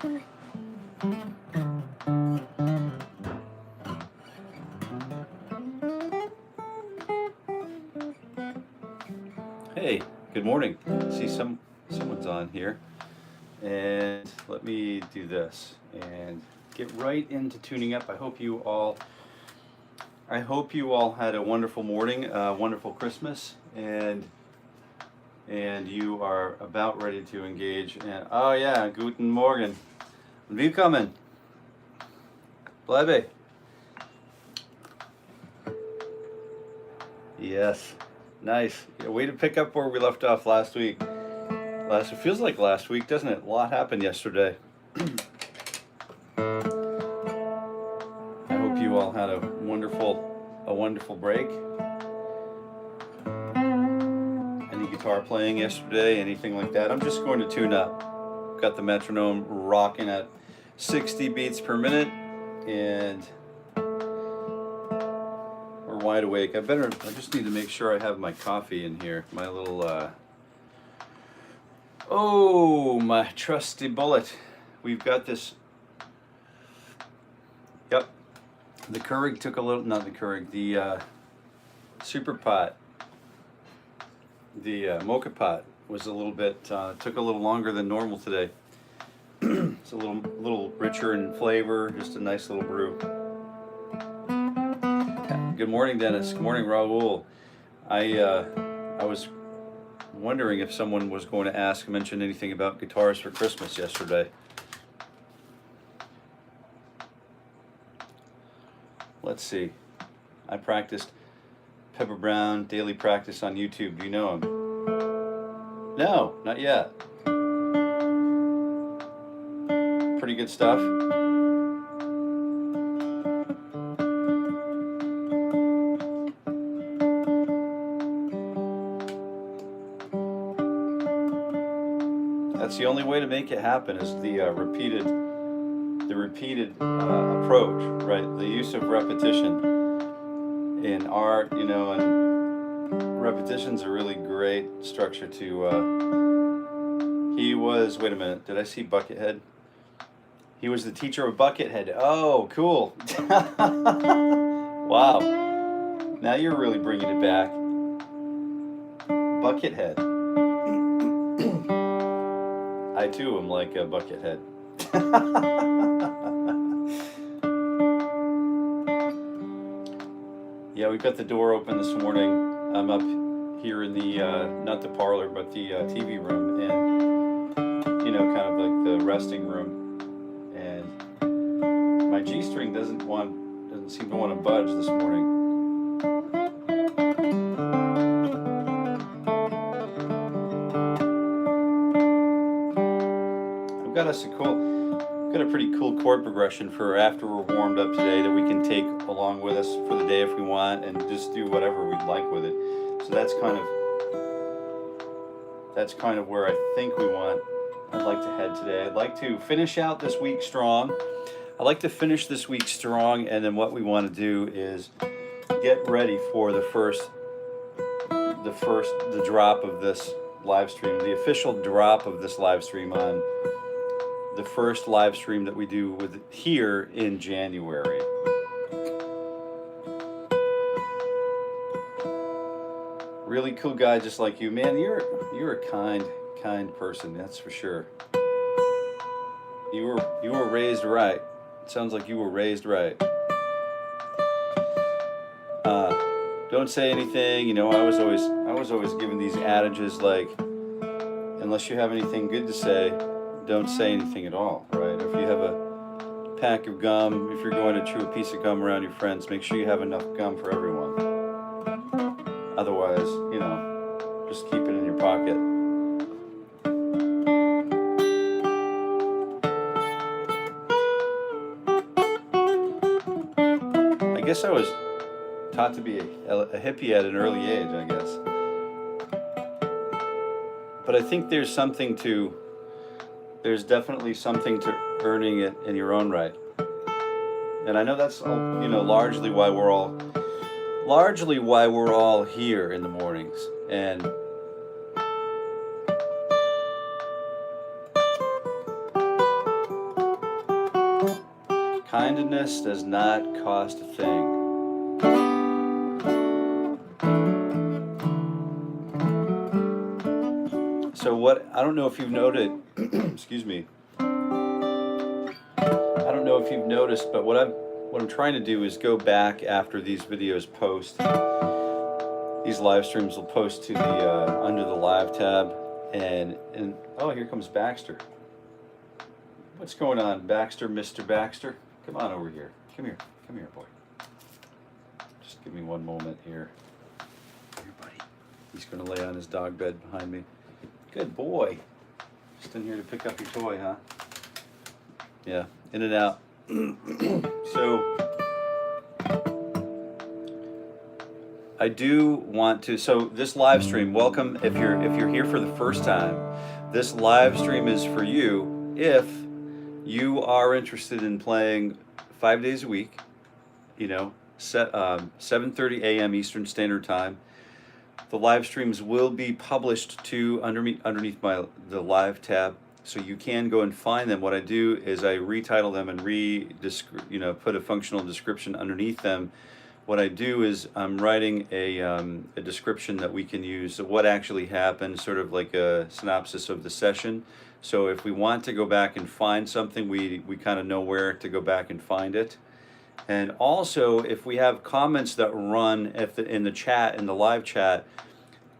Hey, good morning. See someone's on here, and let me do this and get right into tuning up. I hope you all had a wonderful morning, wonderful Christmas, and you are about ready to engage. And oh yeah, guten Morgen, willkommen, bleibe. Yes. Nice. Yeah, way to pick up where we left off last week. It feels like last week, doesn't it? A lot happened yesterday. I hope you all had a wonderful break. Any guitar playing yesterday, anything like that? I'm just going to tune up. Got the metronome rocking at 60 beats per minute, and wide awake. I just need to make sure I have my coffee in here. My little, my trusty bullet. We've got this, yep. The Keurig took a little, not the Keurig, the super pot, the mocha pot was a little bit, took a little longer than normal today. It's a little richer in flavor, just a nice little brew. Good morning, Dennis. Good morning, Raul. I was wondering if someone was going to mention anything about guitars for Christmas yesterday. Let's see. I practiced Pepper Brown daily practice on YouTube. Do you know him? No, not yet. Pretty good stuff. That's the only way to make it happen, is the repeated approach, right? The use of repetition in art, you know, and repetition's a really great structure to. He was. Wait a minute. Did I see Buckethead? He was the teacher of Buckethead. Oh, cool! Wow. Now you're really bringing it back. Buckethead. I too am like a Buckethead. Yeah, we've got the door open this morning. I'm up here in the, not the parlor, but the TV room, and, you know, kind of like the resting room. And my G-string doesn't seem to want to budge this morning. Got a pretty cool chord progression for after we're warmed up today that we can take along with us for the day if we want, and just do whatever we'd like with it. So that's kind of where I think I'd like to head today. I'd like to finish out this week strong. I'd like to finish this week strong, and then what we want to do is get ready for the drop of this live stream, the official drop of this live stream on the first live stream that we do here in January. Really cool guy, just like you, man. You're a kind person, that's for sure. You were raised right. It sounds like you were raised right. Don't say anything. You know, I was always given these adages like, unless you have anything good to say, don't say anything at all, right? If you have a pack of gum, if you're going to chew a piece of gum around your friends, make sure you have enough gum for everyone. Otherwise, you know, just keep it in your pocket. I guess I was taught to be a hippie at an early age, I guess. But I think there's definitely something to earning it in your own right. And I know that's, you know, largely why we're all here in the mornings. And Kindness does not cost a thing. So what, I don't know if you've noted, excuse me, I don't know if you've noticed, but what I'm trying to do is go back after these videos post. These live streams will post to the under the live tab, and oh, here comes Baxter. What's going on, Baxter, Mr. Baxter? Come on over here. Come here, boy. Just give me one moment here. Here, buddy. He's going to lay on his dog bed behind me. Good boy. Just in here to pick up your toy, huh? Yeah, in and out. So I do want to, so this live stream, welcome if you're here for the first time. This live stream is for you if you are interested in playing 5 days a week, you know, 7:30 a.m. Eastern Standard Time. The live streams will be published to underneath the live tab, so you can go and find them. What I do is I retitle them and put a functional description underneath them. What I do is I'm writing a description that we can use of what actually happened, sort of like a synopsis of the session. So if we want to go back and find something, we kind of know where to go back and find it. And also, if we have comments that run in the chat, in the live chat,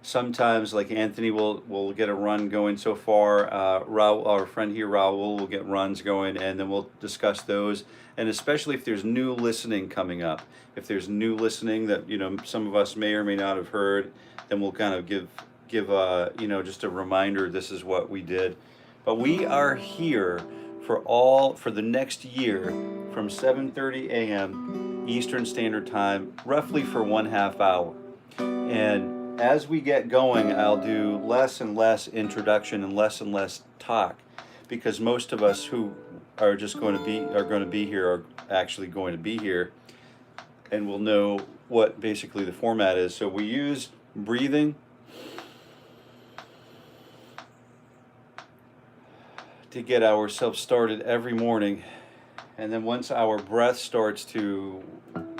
sometimes like Anthony will get a run going so far. Raul, our friend here, Raul, will get runs going, and then we'll discuss those. And especially if there's new listening coming up, if there's new listening that some of us may or may not have heard, then we'll kind of give just a reminder. This is what we did. But we are here for the next year from 7:30 a.m. Eastern Standard Time, roughly for 1/2 hour. And as we get going, I'll do less and less introduction and less talk, because most of us who are going to be here are actually going to be here, and we'll know what basically the format is. So we use breathing to get ourselves started every morning, and then once our breath starts to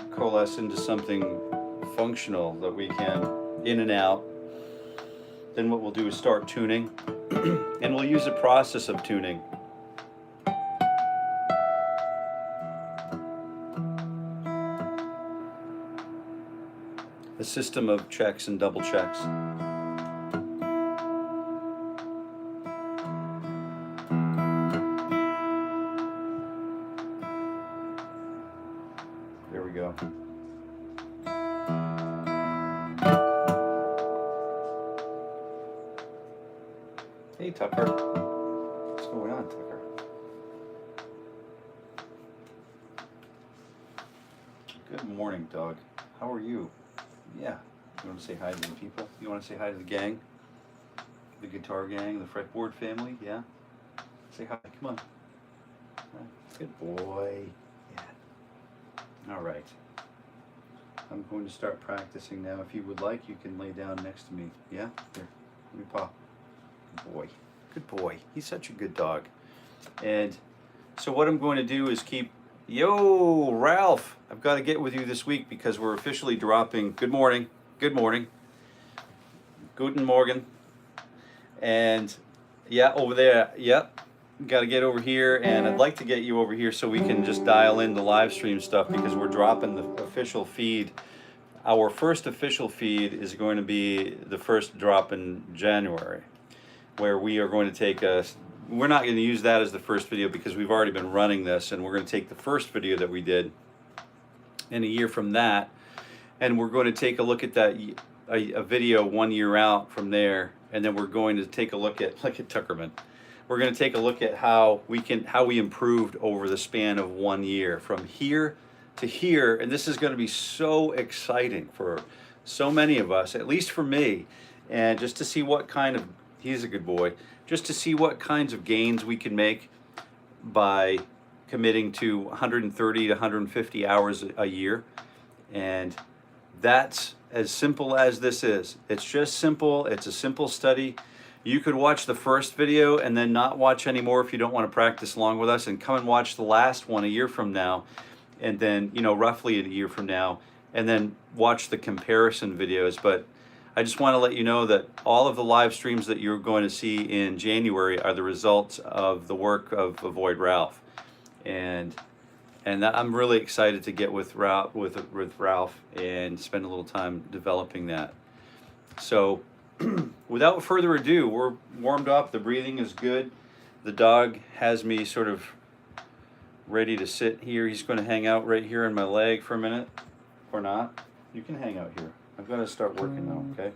coalesce into something functional that we can in and out, then what we'll do is start tuning, and we'll use a process of tuning. A system of checks and double checks. There we go. Hey, Tucker. What's going on, Tucker? Good morning, dog. How are you? Yeah. You want to say hi to the people? You want to say hi to the gang? The guitar gang, the fretboard family? Yeah? Say hi. Come on. Good boy. Yeah. All right. I'm going to start practicing now. If you would like, you can lay down next to me. Yeah? Here. Let me paw. Good boy. Good boy. He's such a good dog. And so what I'm going to do is keep... Yo, Ralph! I've got to get with you this week because we're officially dropping... Good morning. Good morning. Guten Morgen. And yeah, over there. Yep. Got to get over here, and I'd like to get you over here so we can just dial in the live stream stuff, because we're dropping the official feed. Our first official feed is going to be the first drop in January, where we are going to take we're not going to use that as the first video because we've already been running this, and we're going to take the first video that we did in a year from that, and we're going to take a look at that a video 1 year out from there, and then we're going to take a look at Tuckerman. We're going to take a look at how we improved over the span of 1 year from here to here, and this is going to be so exciting for so many of us, at least for me, and just to see what kind of, he's a good boy, just to see what kinds of gains we can make by committing to 130 to 150 hours a year. And that's as simple as this is. It's just simple. It's a simple study. You could watch the first video and then not watch anymore if you don't want to practice along with us, and come and watch the last one a year from now, and then, you know, roughly a year from now, and then watch the comparison videos. But I just want to let you know that all of the live streams that you're going to see in January are the results of the work of Avoid Ralph. And I'm really excited to get with Ralph and spend a little time developing that. So without further ado, we're warmed up, the breathing is good. The dog has me sort of ready to sit here. He's going to hang out right here on my leg for a minute, or not. You can hang out here. I've got to start working now, okay?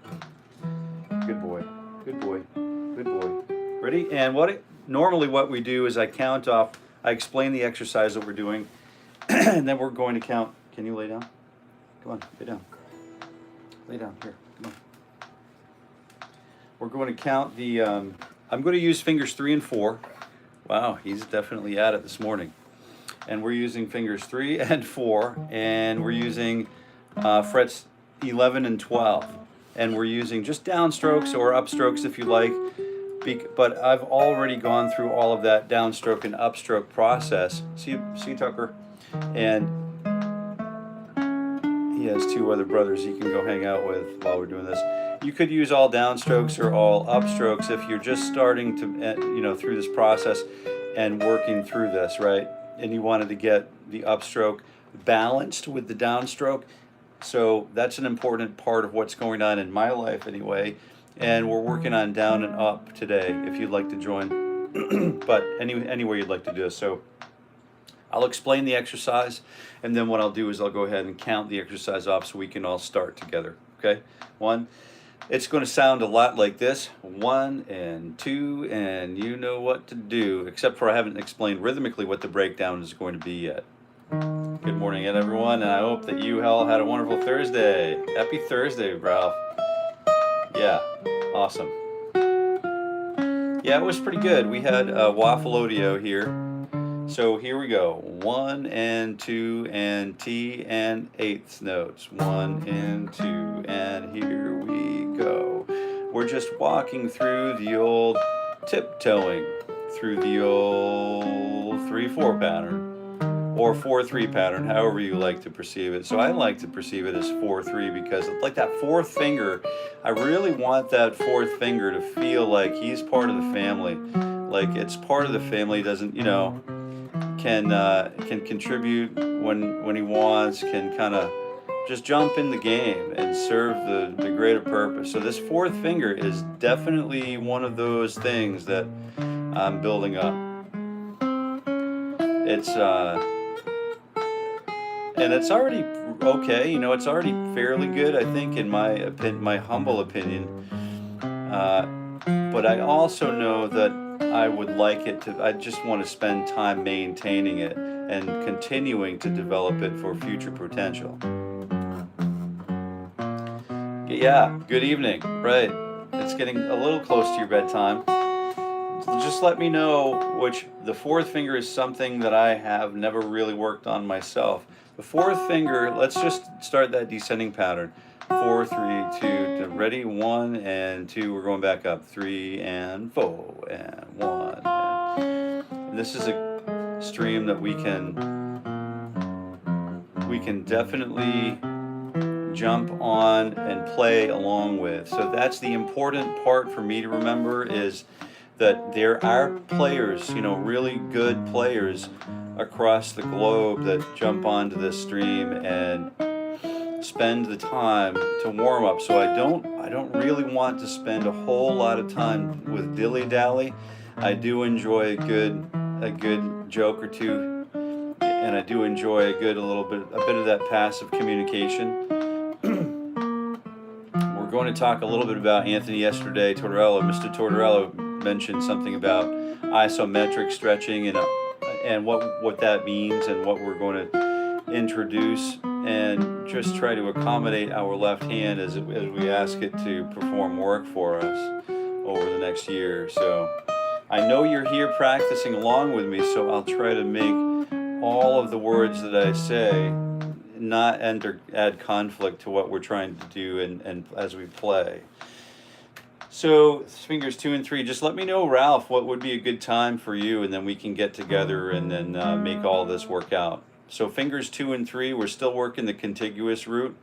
Good boy, good boy, good boy. Ready? And normally what we do is I count off, I explain the exercise that we're doing, and then we're going to count. Can you lay down? Come on, lay down. Lay down, here, come on. We're going to count the, I'm going to use fingers 3 and 4. Wow, he's definitely at it this morning. And we're using fingers 3 and 4, and we're using frets 11 and 12. And we're using just downstrokes or upstrokes if you like. But I've already gone through all of that downstroke and upstroke process. See Tucker? And he has 2 other brothers he can go hang out with while we're doing this. You could use all downstrokes or all upstrokes if you're just starting to, you know, through this process and working through this, right? And you wanted to get the upstroke balanced with the downstroke. So that's an important part of what's going on in my life anyway. And we're working on down and up today if you'd like to join. But anyway you'd like to do this. So I'll explain the exercise, and then what I'll do is I'll go ahead and count the exercise off so we can all start together. Okay? 1. It's going to sound a lot like this. 1 and 2, and you know what to do, except for I haven't explained rhythmically what the breakdown is going to be yet. Good morning, everyone, and I hope that you all had a wonderful Thursday. Happy Thursday, Ralph. Yeah, awesome. Yeah, it was pretty good. We had waffle audio here. So here we go. 1 and 2 and T and 8th notes. 1 and 2, and here we go. We're just walking through the old tiptoeing through the old 3/4 pattern, or 4/3 pattern, however you like to perceive it. So I like to perceive it as 4/3 because, like, that 4th finger, I really want that 4th finger to feel like he's part of the family. Like it's part of the family, doesn't, you know, can contribute when he wants, can kind of just jump in the game and serve the greater purpose. So this 4th finger is definitely one of those things that I'm building up. It's and it's already okay, you know, it's already fairly good, I think, in my humble opinion. But I also know that I would like it to, I just want to spend time maintaining it and continuing to develop it for future potential. Yeah, good evening. Right. It's getting a little close to your bedtime. Just let me know which, the 4th finger is something that I have never really worked on myself. The 4th finger, let's just start that descending pattern. 4, 3, 2, ready, 1 and 2, we're going back up, 3 and 4 and 1. And this is a stream that we can definitely jump on and play along with. So that's the important part for me to remember, is that there are players, you know, really good players across the globe that jump onto this stream and spend the time to warm up. So I don't really want to spend a whole lot of time with dilly-dally. I do enjoy a good joke or two, and I do enjoy a bit of that passive communication. We're going to talk a little bit about Anthony yesterday. Mr. Tortorella mentioned something about isometric stretching and what that means, and what we're going to introduce, and just try to accommodate our left hand as we ask it to perform work for us over the next year. So I know you're here practicing along with me, so I'll try to make all of the words that I say not add conflict to what we're trying to do and as we play. So fingers 2 and 3. Just let me know, Ralph, what would be a good time for you, and then we can get together and then make all this work out. So fingers 2 and 3, we're still working the contiguous root.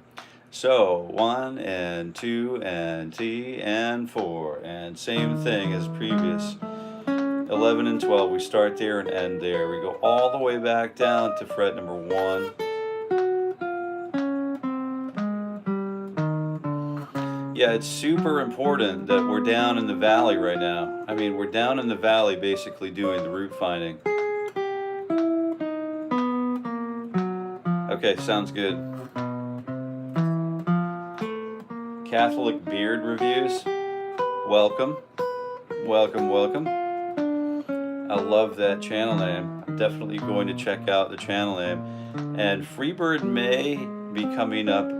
So 1 and 2 and T and 4, and same thing as previous. 11 and 12, we start there and end there. We go all the way back down to fret number 1. Yeah, it's super important that we're down in the valley right now. I mean, we're down in the valley basically doing the root finding. Okay, sounds good. Catholic Beard Reviews, welcome, welcome, welcome. I love that channel name. I'm definitely going to check out the channel name. And Freebird may be coming up.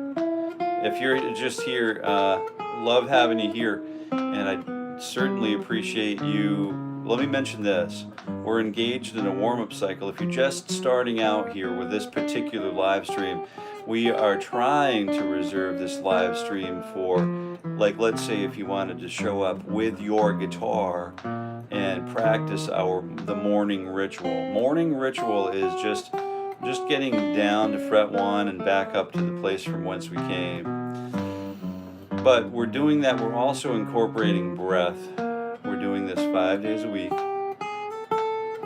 If you're just here, love having you here, and I certainly appreciate you. Let me mention this. We're engaged in a warm-up cycle. If you're just starting out here with this particular live stream, we are trying to reserve this live stream for, like, let's say if you wanted to show up with your guitar and practice the morning ritual. Morning ritual is just getting down to fret 1 and back up to the place from whence we came. But we're doing that, we're also incorporating breath. We're doing this 5 days a week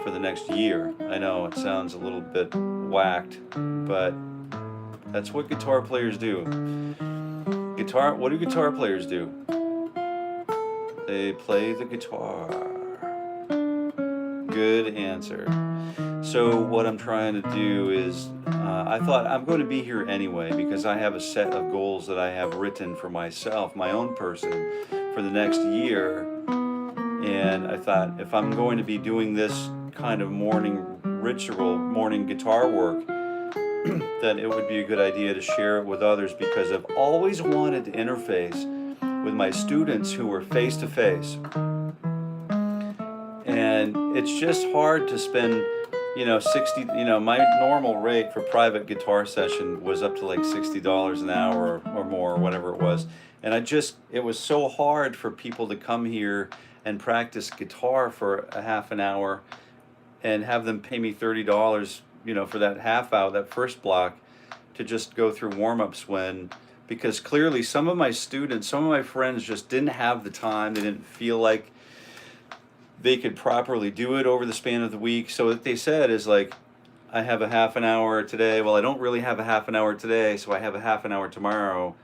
for the next year. I know it sounds a little bit whacked, but that's what guitar players do. What do guitar players do? They play the guitar. Good answer. So what I'm trying to do is, I thought I'm going to be here anyway because I have a set of goals that I have written for myself, my own person, for the next year. And I thought if I'm going to be doing this kind of morning ritual, morning guitar work, then it would be a good idea to share it with others, because I've always wanted to interface with my students who are face to face. And it's just hard to spend, my normal rate for private guitar session was up to like $60 an hour or more, or whatever it was. And it was so hard for people to come here and practice guitar for a half an hour and have them pay me $30, for that half hour, that first block, to just go through warm-ups because clearly some of my students, some of my friends just didn't have the time, they didn't feel like they could properly do it over the span of the week. So what they said is like, I have a half an hour today. Well, I don't really have a half an hour today, so I have a half an hour tomorrow.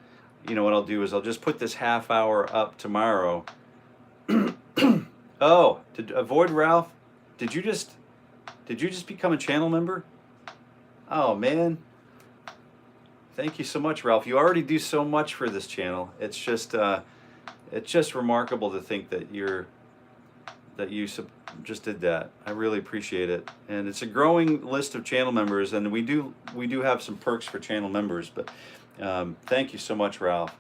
You know what I'll do is I'll just put this half hour up tomorrow. Oh, to avoid Ralph, did you just become a channel member? Oh man. Thank you so much, Ralph. You already do so much for this channel. It's just remarkable to think that you just did that. I really appreciate it, and it's a growing list of channel members, and we do have some perks for channel members. But thank you so much, Ralph.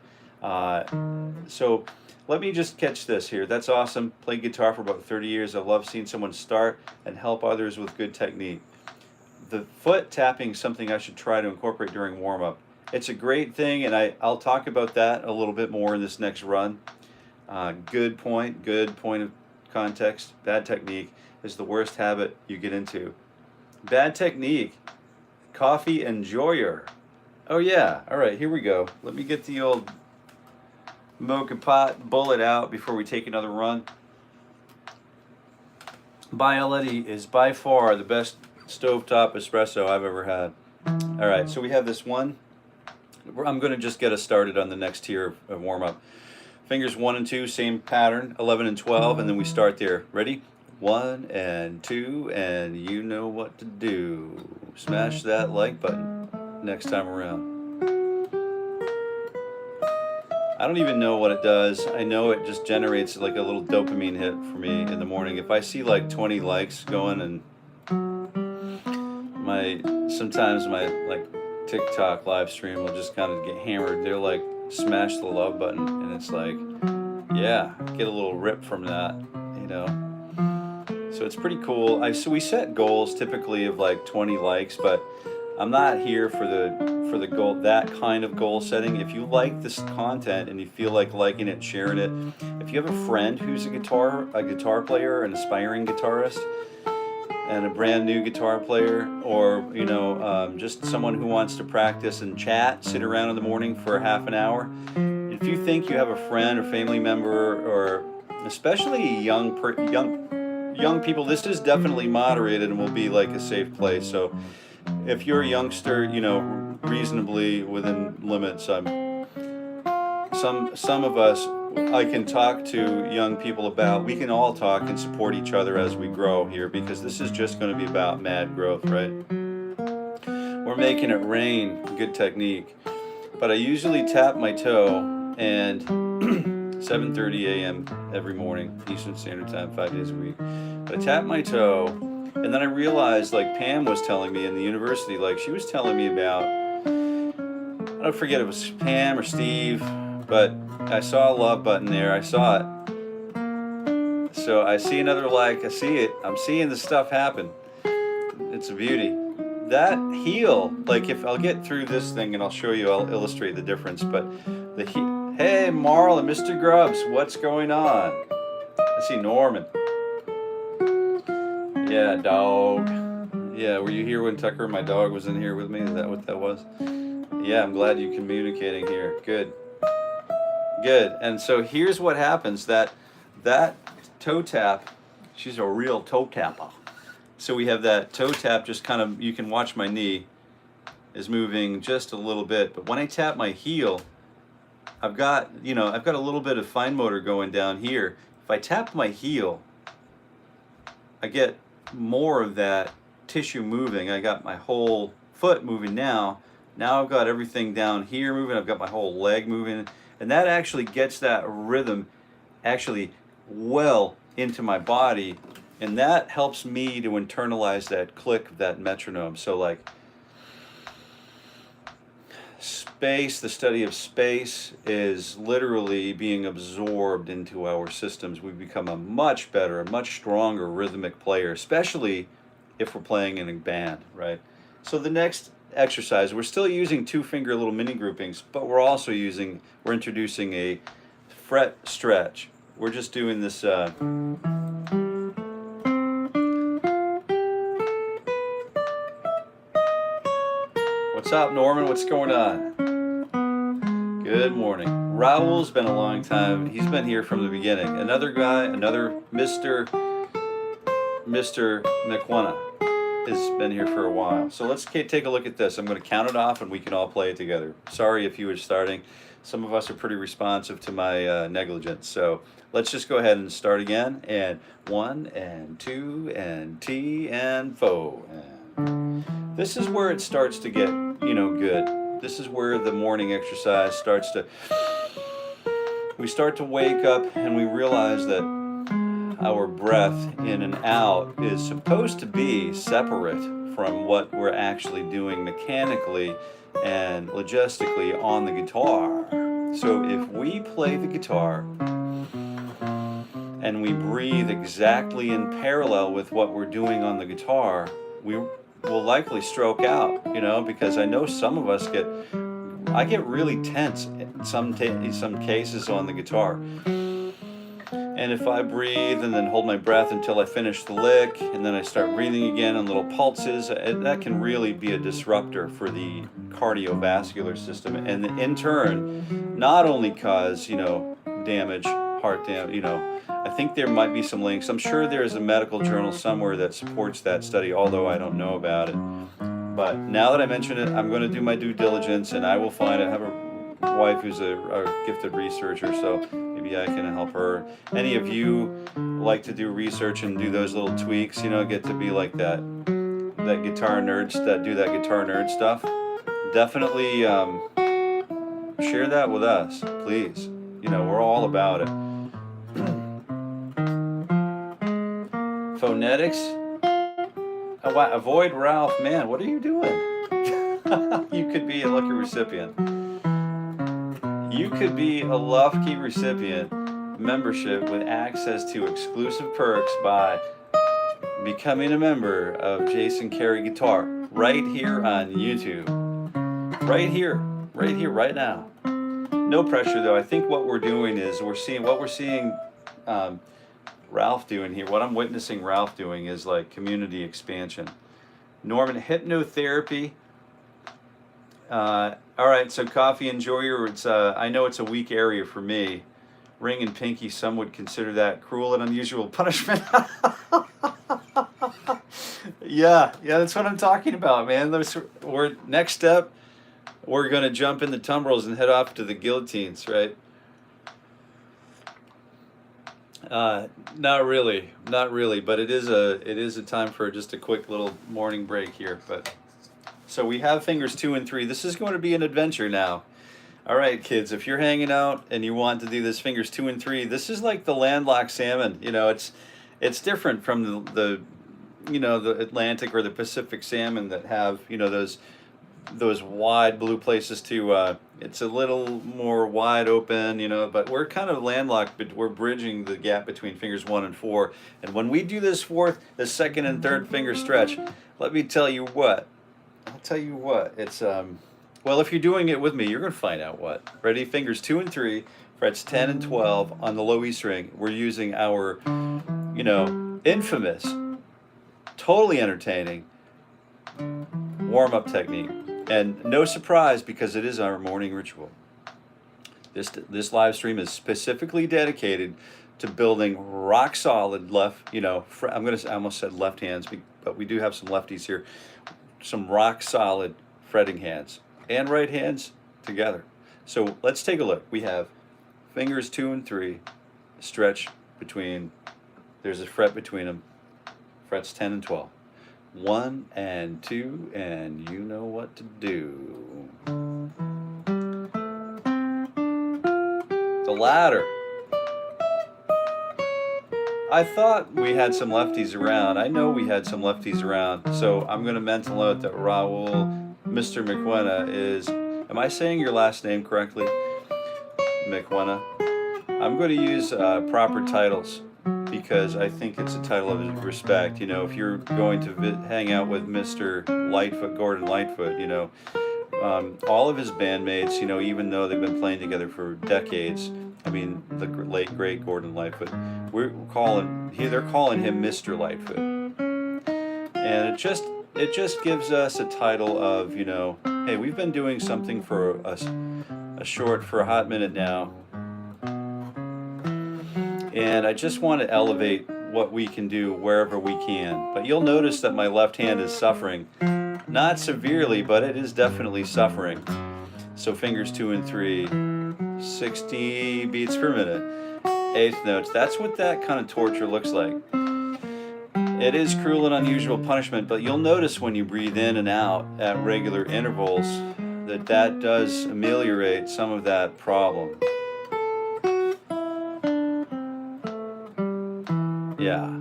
So let me just catch this here. That's awesome. Played guitar for about 30 years. I love seeing someone start and help others with good technique. The foot tapping is something I should try to incorporate during warm-up. It's a great thing, and I'll talk about that a little bit more in this next run. Good point of context. Bad technique is the worst habit you get into. Bad technique. Coffee enjoyer. Oh yeah, all right, here we go. Let me get the old mocha pot bullet out before we take another run. Bialetti is by far the best stovetop espresso I've ever had. All right, so we have this one. I'm going to just get us started on the next tier of warm-up. Fingers 1 and 2, same pattern, 11 and 12, and then we start there. Ready? 1 and 2, and you know what to do. Smash that like button next time around. I don't even know what it does. I know it just generates like a little dopamine hit for me in the morning. If I see like 20 likes going, and sometimes my like TikTok live stream will just kind of get hammered. They're like, smash the love button, and it's like, yeah, get a little rip from that, So it's pretty cool. So we set goals typically of like 20 likes, but I'm not here for the goal, that kind of goal setting. If you like this content and you feel like liking it, sharing it, if you have a friend who's a guitar player, an aspiring guitarist, and a brand new guitar player, or just someone who wants to practice and chat, sit around in the morning for half an hour. If you think you have a friend or family member, or especially young people, this is definitely moderated and will be like a safe place. So if you're a youngster, reasonably within limits, some of us, I can talk to young people about, we can all talk and support each other as we grow here, because this is just going to be about mad growth, right? We're making it rain, good technique. But I usually tap my toe, and 7:30 a.m. every morning, Eastern Standard Time, 5 days a week. But I tap my toe, and then I realized, like Pam was telling me in the university, like she was telling me about, I don't forget, it was Pam or Steve, but I saw a love button there. I saw it. So I see another like. I see it. I'm seeing this stuff happen. It's a beauty. That heel, like if I'll get through this thing and I'll show you, I'll illustrate the difference. But the heel. Hey, Marlon, Mr. Grubbs, what's going on? I see Norman. Yeah, dog. Yeah, were you here when Tucker, my dog, was in here with me? Is that what that was? Yeah, I'm glad you're communicating here. Good. Good. And so here's what happens, that toe tap, she's a real toe tapper. So we have that toe tap, just kind of, you can watch my knee is moving just a little bit, but when I tap my heel, I've got a little bit of fine motor going down here. If I tap my heel, I get more of that tissue moving. I got my whole foot moving now. Now I've got everything down here moving. I've got my whole leg moving. And that actually gets that rhythm actually well into my body. And that helps me to internalize that click of that metronome. So like space, the study of space is literally being absorbed into our systems. We become a much better, a much stronger rhythmic player, especially if we're playing in a band, right? So the next exercise, we're still using 2-finger little mini groupings, but we're introducing a fret stretch. We're just doing this what's up, Norman? What's going on? Good morning. Raul's been a long time. He's been here from the beginning. Another guy, another Mr. McWenna has been here for a while. So let's take a look at this. I'm going to count it off and we can all play it together. Sorry if you were starting. Some of us are pretty responsive to my negligence. So let's just go ahead and start again. And 1 and 2 and T and fo. And this is where it starts to get, good. This is where the morning exercise starts to, we start to wake up and we realize that our breath in and out is supposed to be separate from what we're actually doing mechanically and logistically on the guitar. So if we play the guitar and we breathe exactly in parallel with what we're doing on the guitar, we will likely stroke out, because I know some of us I get really tense in some cases on the guitar. And if I breathe and then hold my breath until I finish the lick, and then I start breathing again in little pulses, that can really be a disruptor for the cardiovascular system. And in turn, not only cause, damage, heart damage, I think there might be some links. I'm sure there is a medical journal somewhere that supports that study, although I don't know about it. But now that I mention it, I'm going to do my due diligence, and I will find it. I have a wife who's a gifted researcher, so maybe I can help her. Any of you like to do research and do those little tweaks, get to be like that guitar nerds that do that guitar nerd stuff, definitely share that with us, please. We're all about it. Phonetics. Avoid Ralph. Man, what are you doing? You could be a lucky recipient. You could be a lucky recipient membership with access to exclusive perks by becoming a member of Jason Carey Guitar right here on YouTube. Right here, right now. No pressure though. I think what we're doing is we're seeing Ralph doing here. What I'm witnessing Ralph doing is like community expansion. Norman, hypnotherapy. All right, so coffee enjoyer. It's I know it's a weak area for me. Ring and pinky. Some would consider that cruel and unusual punishment. Yeah, that's what I'm talking about, man. Next step, we're gonna jump in the tumbrils and head off to the guillotines, right? Not really, but it is a time for just a quick little morning break here. But so we have fingers 2 and 3. This is going to be an adventure now. All right, kids, if you're hanging out and you want to do this fingers 2 and 3, this is like the landlocked salmon. You know, it's different from the Atlantic or the Pacific salmon that have, you know, those wide blue places to it's a little more wide open, you know, but we're kind of landlocked, but we're bridging the gap between fingers 1 and 4. And when we do this the second and third finger stretch, let me tell you what. It's well, if you're doing it with me, you're going to find out what. Ready? Fingers 2 and 3, frets 10 and 12 on the low E string. We're using our, you know, infamous, totally entertaining warm-up technique. And no surprise, because it is our morning ritual. This live stream is specifically dedicated to building rock solid left, you know, I almost said left hands, but we do have some lefties here. Some rock solid fretting hands and right hands together. So let's take a look. We have fingers 2 and 3, stretch between, there's a fret between them, frets 10 and 12. 1 and 2, and you know what to do. The ladder. I thought we had some lefties around. I know we had some lefties around. So I'm going to mental note that Raul, Mr. McWenna is, am I saying your last name correctly? McWenna. I'm going to use proper titles because I think it's a title of respect. You know, if you're going to hang out with Mr. Lightfoot, Gordon Lightfoot, you know, all of his bandmates, you know, even though they've been playing together for decades, I mean, the late great Gordon Lightfoot, they're calling him Mr. Lightfoot, and it just gives us a title of, you know, hey, we've been doing something for a hot minute now, and I just want to elevate what we can do wherever we can. But you'll notice that my left hand is suffering, not severely, but it is definitely suffering. So fingers 2 and 3. 60 beats per minute, eighth notes. That's what that kind of torture looks like. It is cruel and unusual punishment, but you'll notice when you breathe in and out at regular intervals that does ameliorate some of that problem. Yeah.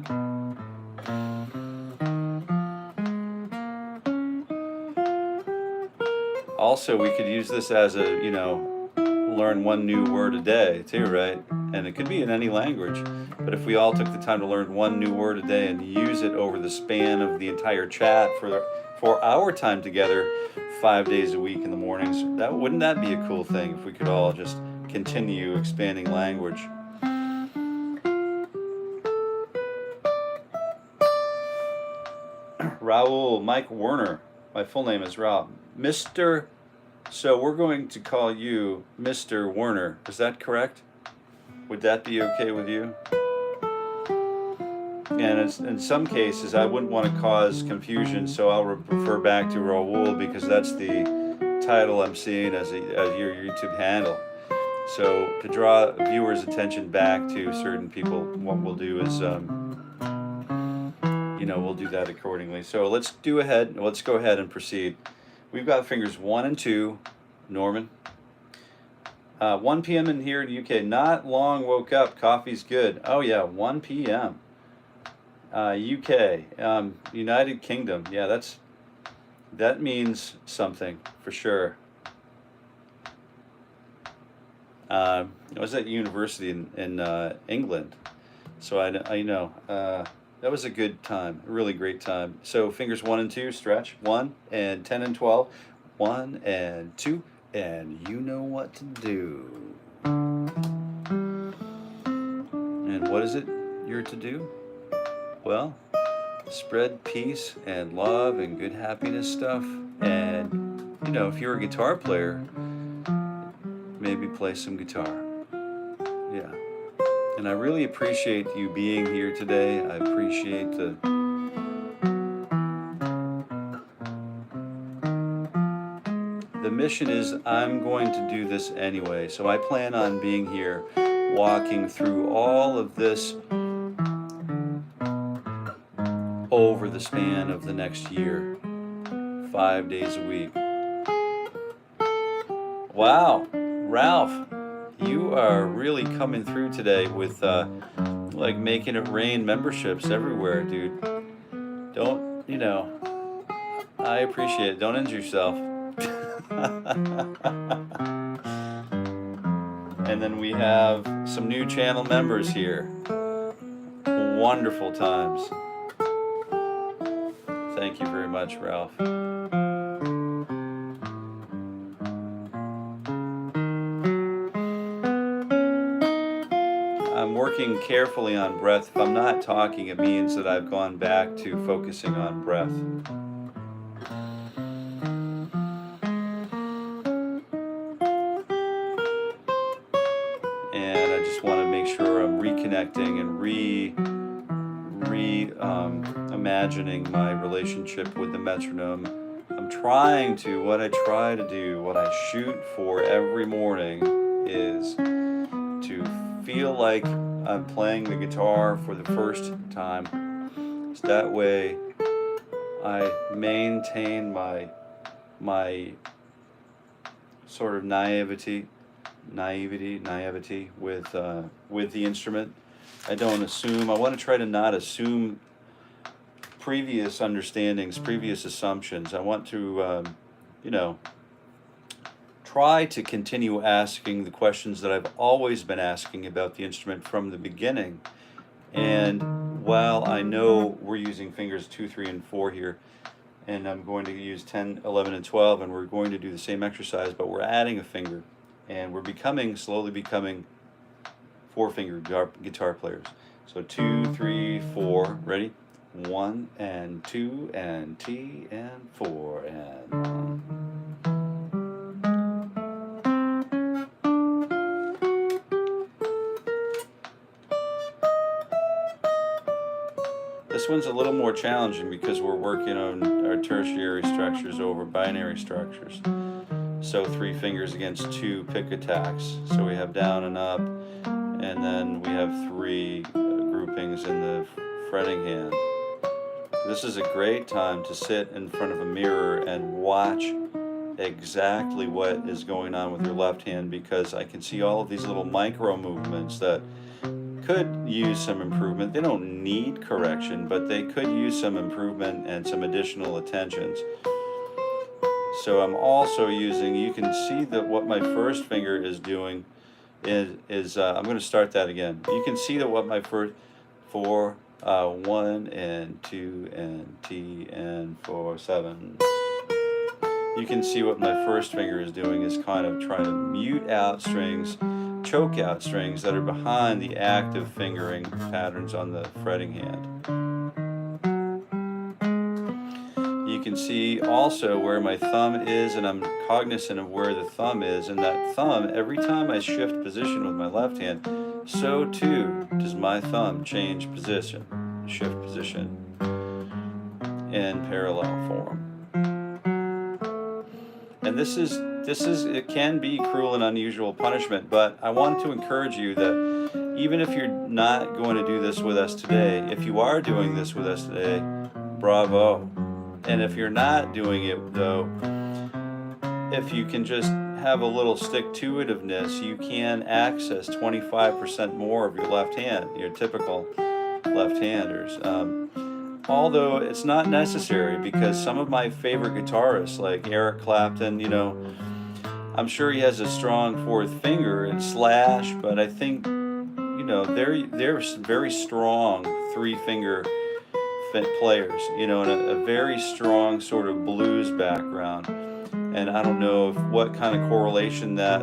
Also, we could use this as a, you know, learn one new word a day too, right? And it could be in any language, but if we all took the time to learn one new word a day and use it over the span of the entire chat for our time together 5 days a week in the mornings, wouldn't that be a cool thing if we could all just continue expanding language? Raul Mike Werner, my full name is Rob. Mr. So we're going to call you Mr. Werner. Is that correct? Would that be okay with you? And in some cases, I wouldn't want to cause confusion, so I'll refer back to Raul because that's the title I'm seeing as your YouTube handle. So to draw viewers' attention back to certain people, what we'll do is, you know, we'll do that accordingly. So let's go ahead and proceed. We've got fingers 1 and 2, Norman. 1 p.m. in here in the UK. Not long woke up. Coffee's good. Oh yeah, 1 p.m. UK, United Kingdom. Yeah, that means something for sure. I was at university in England, so I know. That was a good time, a really great time. So fingers 1 and 2, stretch. 1 and 10 and 12. 1 and 2, and you know what to do. And what is it you're to do? Well, spread peace and love and good happiness stuff. And, you know, if you're a guitar player, maybe play some guitar. Yeah. And I really appreciate you being here today. I appreciate the mission is I'm going to do this anyway. So I plan on being here, walking through all of this over the span of the next year, 5 days a week. Wow, Ralph, you are really coming through today with like making it rain memberships everywhere, dude. Don't, you know, I appreciate it. Don't injure yourself. And then we have some new channel members here. Wonderful times. Thank you very much, Ralph. I'm working carefully on breath. If I'm not talking, it means that I've gone back to focusing on breath. And I just want to make sure I'm reconnecting and imagining my relationship with the metronome. I'm trying to, what I try to do, what I shoot for every morning is to feel like I'm playing the guitar for the first time. So that way I maintain my sort of naivety with the instrument. I don't assume. I want to try to not assume previous understandings, previous assumptions. I want to, you know, try to continue asking the questions that I've always been asking about the instrument from the beginning. And while I know we're using fingers 2, 3, and 4 here, and I'm going to use 10, 11, and 12, and we're going to do the same exercise, but we're adding a finger, and we're slowly becoming 4-finger guitar players. So 2, 3, 4, ready? 1 and 2 and T and 4 and 1. This one's a little more challenging because we're working on our tertiary structures over binary structures. So 3 fingers against 2 pick attacks. So we have down and up, and then we have 3 groupings in the fretting hand. This is a great time to sit in front of a mirror and watch exactly what is going on with your left hand, because I can see all of these little micro movements that could use some improvement. They don't need correction, but they could use some improvement and some additional attentions. So I'm also using, you can see that what my first finger is doing is I'm going to start that again. You can see that what my first 4, 1 and 2 and T and 4, 7. You can see what my first finger is doing is kind of trying to mute out strings, choke out strings that are behind the active fingering patterns on the fretting hand. You can see also where my thumb is, and I'm cognizant of where the thumb is, and that thumb, every time I shift position with my left hand, so too does my thumb change position, shift position in parallel form. And this is it can be cruel and unusual punishment, but I want to encourage you that even if you're not going to do this with us today, if you are doing this with us today, bravo. And if you're not doing it though, if you can just have a little stick-to-itiveness, you can access 25% more of your left hand, your typical left-handers. Although it's not necessary, because some of my favorite guitarists, like Eric Clapton, you know, I'm sure he has a strong 4th finger and slash, but I think, you know, they're very strong 3-finger players, you know, and a very strong sort of blues background. And I don't know if what kind of correlation that,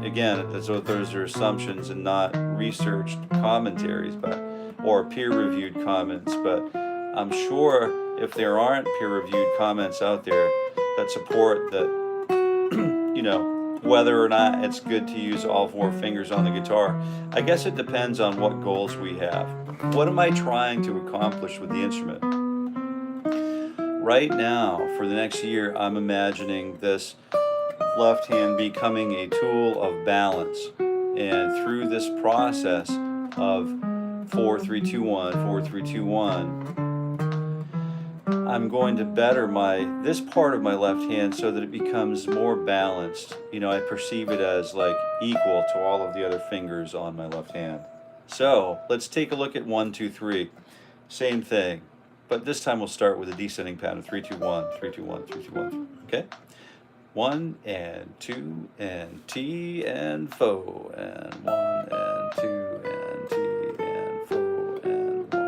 again, those are assumptions and not researched commentaries, but or peer-reviewed comments. But I'm sure if there aren't peer-reviewed comments out there that support that, you know, whether or not it's good to use all 4 fingers on the guitar, I guess it depends on what goals we have. What am I trying to accomplish with the instrument? Right now, for the next year, I'm imagining this left hand becoming a tool of balance. And through this process of 4-3-2-1, 4-3-2-1, I'm going to better this part of my left hand so that it becomes more balanced. You know, I perceive it as like equal to all of the other fingers on my left hand. So let's take a look at 1, 2, 3. Same thing, but this time we'll start with a descending pattern of 3-2-1, 3-2-1, 3-2-1. Okay, 1 and 2 and T and fo, and 1 and 2 and T and fo and 1.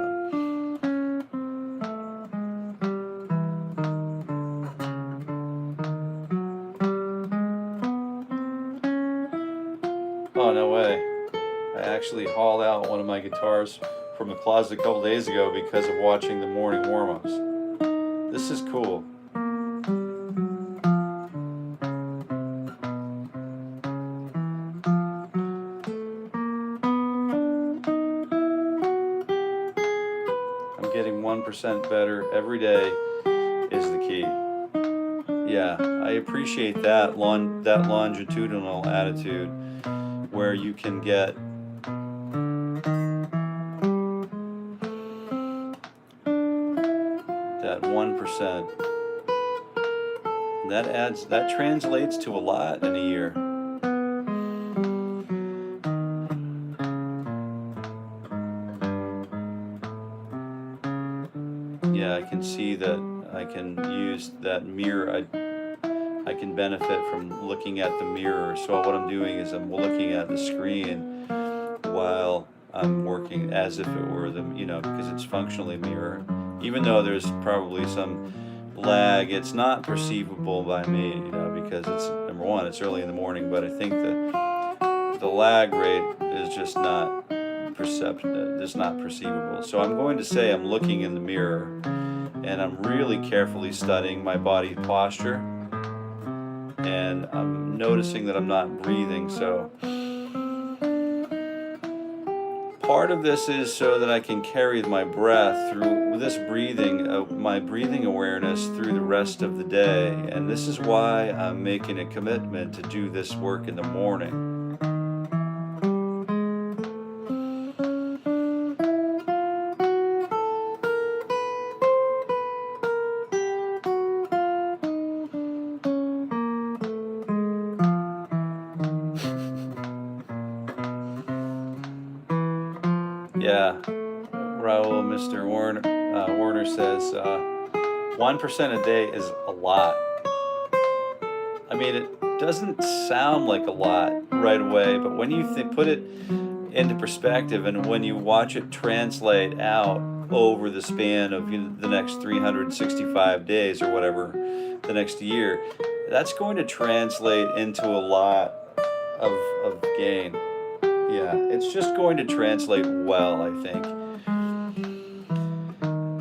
Oh, no way. I actually hauled out one of my guitars from the closet a couple days ago because of watching the morning warm-ups. This is cool. I'm getting 1% better every day is the key. Yeah, I appreciate that longitudinal attitude where you can get that 1%. That translates to a lot in a year. Yeah, I can see that I can use that mirror. I can benefit from looking at the mirror. So what I'm doing is I'm looking at the screen while I'm working as if it were the, you know, because it's functionally a mirror. Even though there's probably some lag, it's not perceivable by me, you know, because it's, number one, it's early in the morning, but I think the lag rate is just not perceivable. So I'm going to say I'm looking in the mirror and I'm really carefully studying my body posture, and I'm noticing that I'm not breathing. So part of this is so that I can carry my breath through this breathing, my breathing awareness through the rest of the day. And this is why I'm making a commitment to do this work in the morning. Yeah, Raul, Mr. Warner says 1% a day is a lot. I mean, it doesn't sound like a lot right away, but when you put it into perspective and when you watch it translate out over the span of the next 365 days or whatever, the next year, that's going to translate into a lot of gain. Yeah, it's just going to translate well, I think.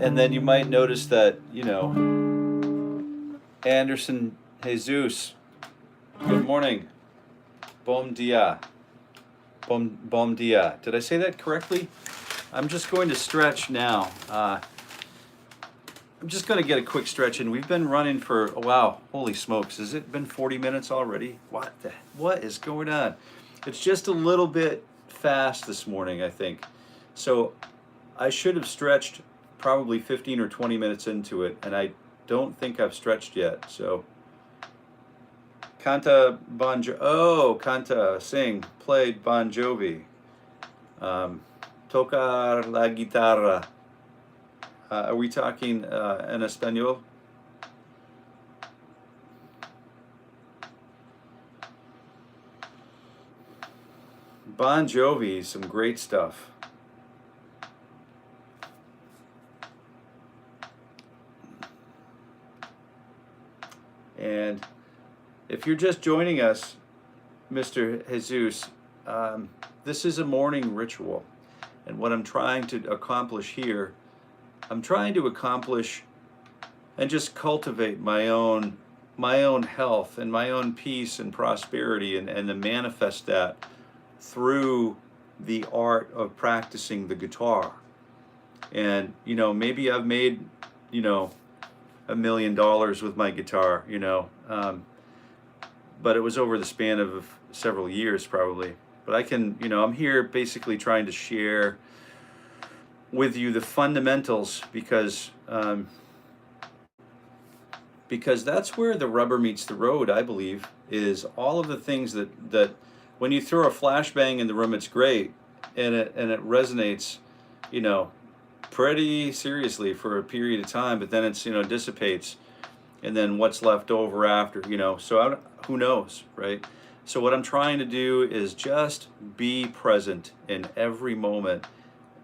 And then you might notice that, you know, Anderson Jesus, good morning. Bom dia. Bom dia. Did I say that correctly? I'm just going to stretch now. I'm just going to get a quick stretch in. We've been running for, oh, wow, holy smokes. Has it been 40 minutes already? What is going on? It's just a little bit fast this morning, I think. So I should have stretched probably 15 or 20 minutes into it, and I don't think I've stretched yet. So canta sing, play Bon Jovi, tocar la guitarra. Are we talking en español? Bon Jovi, some great stuff. And if you're just joining us, Mr. Jesus, this is a morning ritual. And what I'm trying to accomplish here, I'm trying to accomplish and just cultivate my own health and my own peace and prosperity, and to manifest that through the art of practicing the guitar. And, you know, maybe I've made, you know, $1 million with my guitar, you know, but it was over the span of several years probably. But I can, you know, I'm here basically trying to share with you the fundamentals, because that's where the rubber meets the road, I believe, is all of the things that when you throw a flashbang in the room, it's great, and it resonates, you know, pretty seriously for a period of time, but then it's, you know, dissipates, and then what's left over after, you know, so who knows, right? So what I'm trying to do is just be present in every moment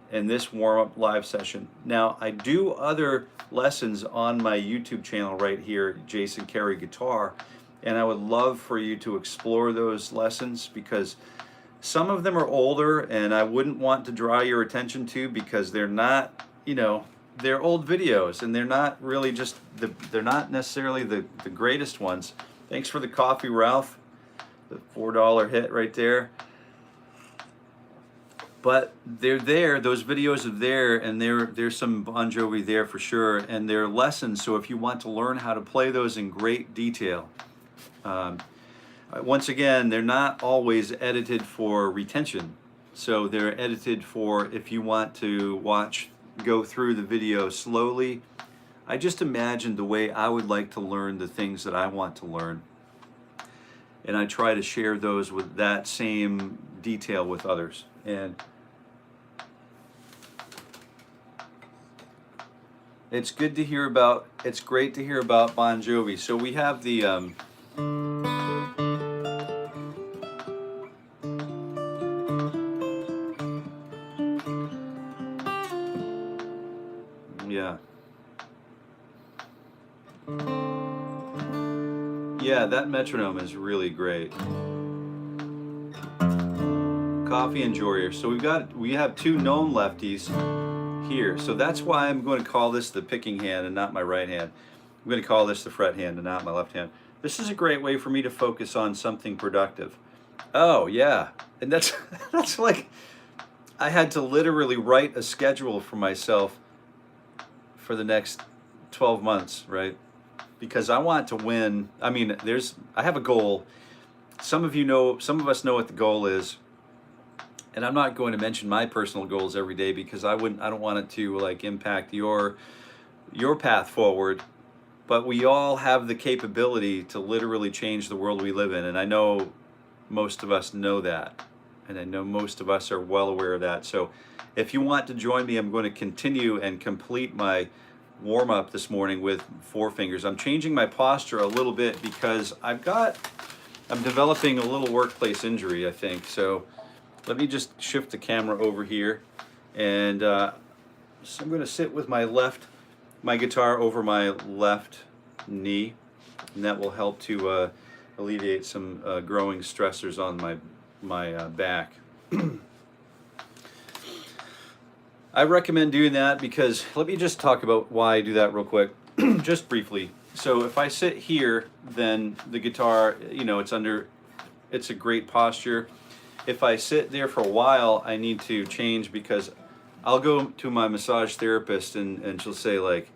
in this warm-up live session. Now, I do other lessons on my YouTube channel right here, Jason Carey Guitar, and I would love for you to explore those lessons, because some of them are older and I wouldn't want to draw your attention to, because they're not, you know, they're old videos, and they're not really just they're not necessarily the greatest ones. Thanks for the coffee, Ralph. The $4 hit right there. But they're there, those videos are there, and there's some Bon Jovi there for sure, and they're lessons. So if you want to learn how to play those in great detail, once again, they're not always edited for retention. So they're edited for if you want to go through the video slowly. I just imagined the way I would like to learn the things that I want to learn, and I try to share those with that same detail with others. And it's good to hear about, it's great to hear about Bon Jovi. So we have the yeah, that metronome is really great. Coffee enjoyer. So we have two known lefties here. So that's why I'm going to call this the picking hand and not my right hand. I'm going to call this the fret hand and not my left hand. This is a great way for me to focus on something productive. Oh yeah, and that's that's like, I had to literally write a schedule for myself for the next 12 months, right? Because I want to win. I mean, I have a goal. Some of us know what the goal is. And I'm not going to mention my personal goals every day, because I don't want it to like impact your path forward. But we all have the capability to literally change the world we live in. And I know most of us know that. And I know most of us are well aware of that. So if you want to join me, I'm going to continue and complete my warm-up this morning with 4 fingers. I'm changing my posture a little bit because I'm developing a little workplace injury, I think. So let me just shift the camera over here, and so I'm going to sit with my guitar over my left knee, and that will help to alleviate some growing stressors on my back. I recommend doing that because, let me just talk about why I do that real quick, just briefly. So if I sit here, then the guitar, you know, it's a great posture. If I sit there for a while, I need to change, because I'll go to my massage therapist and she'll say like,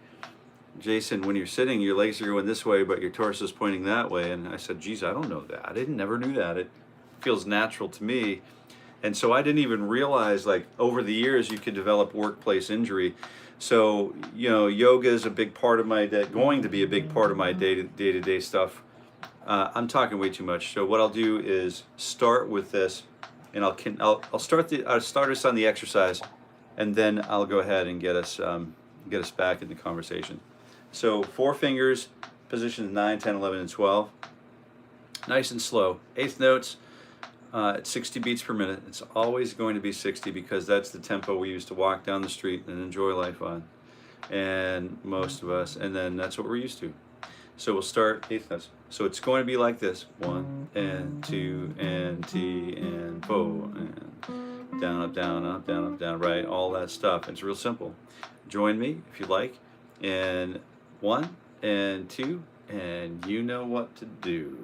Jason, when you're sitting, your legs are going this way, but your torso is pointing that way. And I said, geez, I don't know that. I never knew that. It feels natural to me. And so I didn't even realize, like, over the years you could develop workplace injury. So, you know, yoga is a big part of my day, going to be a big part of my day-to-day stuff. I'm talking way too much. So what I'll do is start with this, and I'll start us on the exercise, and then I'll go ahead and get us back in the conversation. So 4 fingers, positions 9, 10, 11, and 12. Nice and slow. 8th notes. At 60 beats per minute. It's always going to be 60, because that's the tempo we used to walk down the street and enjoy life on, and most of us, and then that's what we're used to. So we'll start eighth notes. So it's going to be like this: 1 and 2 and T and 4 and down, up, down, up, down, up, down, right? All that stuff. It's real simple. Join me if you like. And 1 and 2, and you know what to do.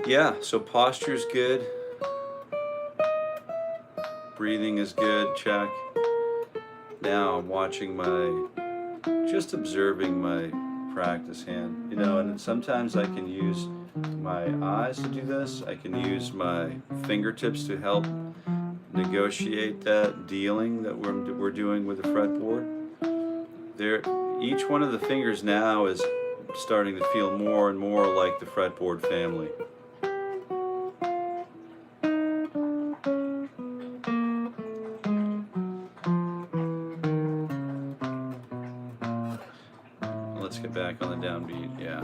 Yeah, so posture's good. Breathing is good, check. Now I'm watching just observing my practice hand, you know, and sometimes I can use my eyes to do this. I can use my fingertips to help negotiate that dealing that we're doing with the fretboard. Each one of the fingers now is starting to feel more and more like the fretboard family. Let's get back on the downbeat. Yeah,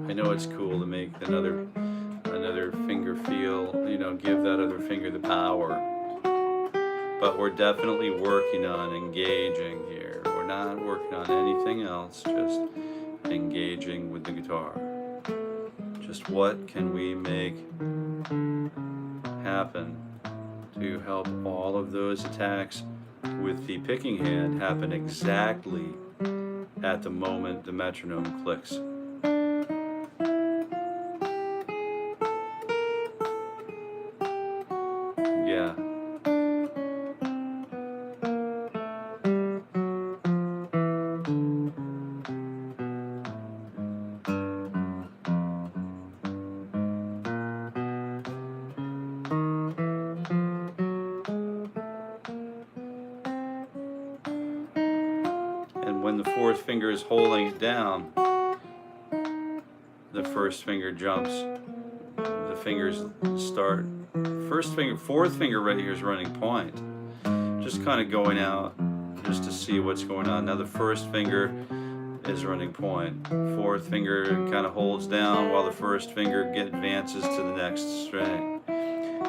I know it's cool to make another finger feel, you know, give that other finger the power. But we're definitely working on engaging here. We're not working on anything else, just engaging with the guitar. Just what can we make happen to help all of those attacks with the picking hand happen exactly at the moment the metronome clicks. Yeah. When the fourth finger is holding it down, the first finger jumps. The fingers start. Fourth finger right here is running point. Just kind of going out just to see what's going on. Now the first finger is running point. Fourth finger kind of holds down while the first finger advances to the next string.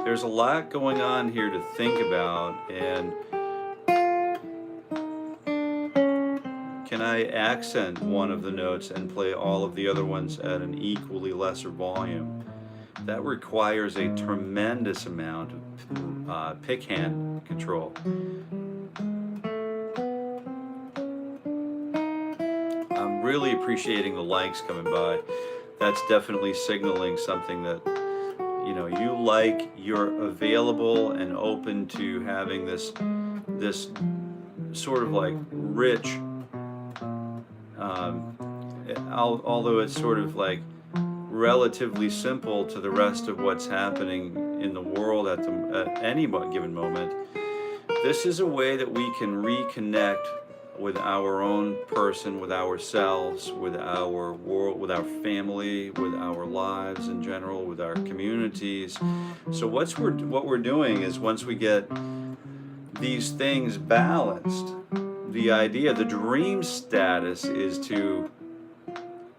There's a lot going on here to think about, and can I accent one of the notes and play all of the other ones at an equally lesser volume? That requires a tremendous amount of pick hand control. I'm really appreciating the likes coming by. That's definitely signaling something that, you know, you like, you're available and open to having this sort of like rich, although it's sort of like relatively simple to the rest of what's happening in the world at any given moment. This is a way that we can reconnect with our own person, with ourselves, with our world, with our family, with our lives in general, with our communities. So what we're doing is, once we get these things balanced, the dream status is to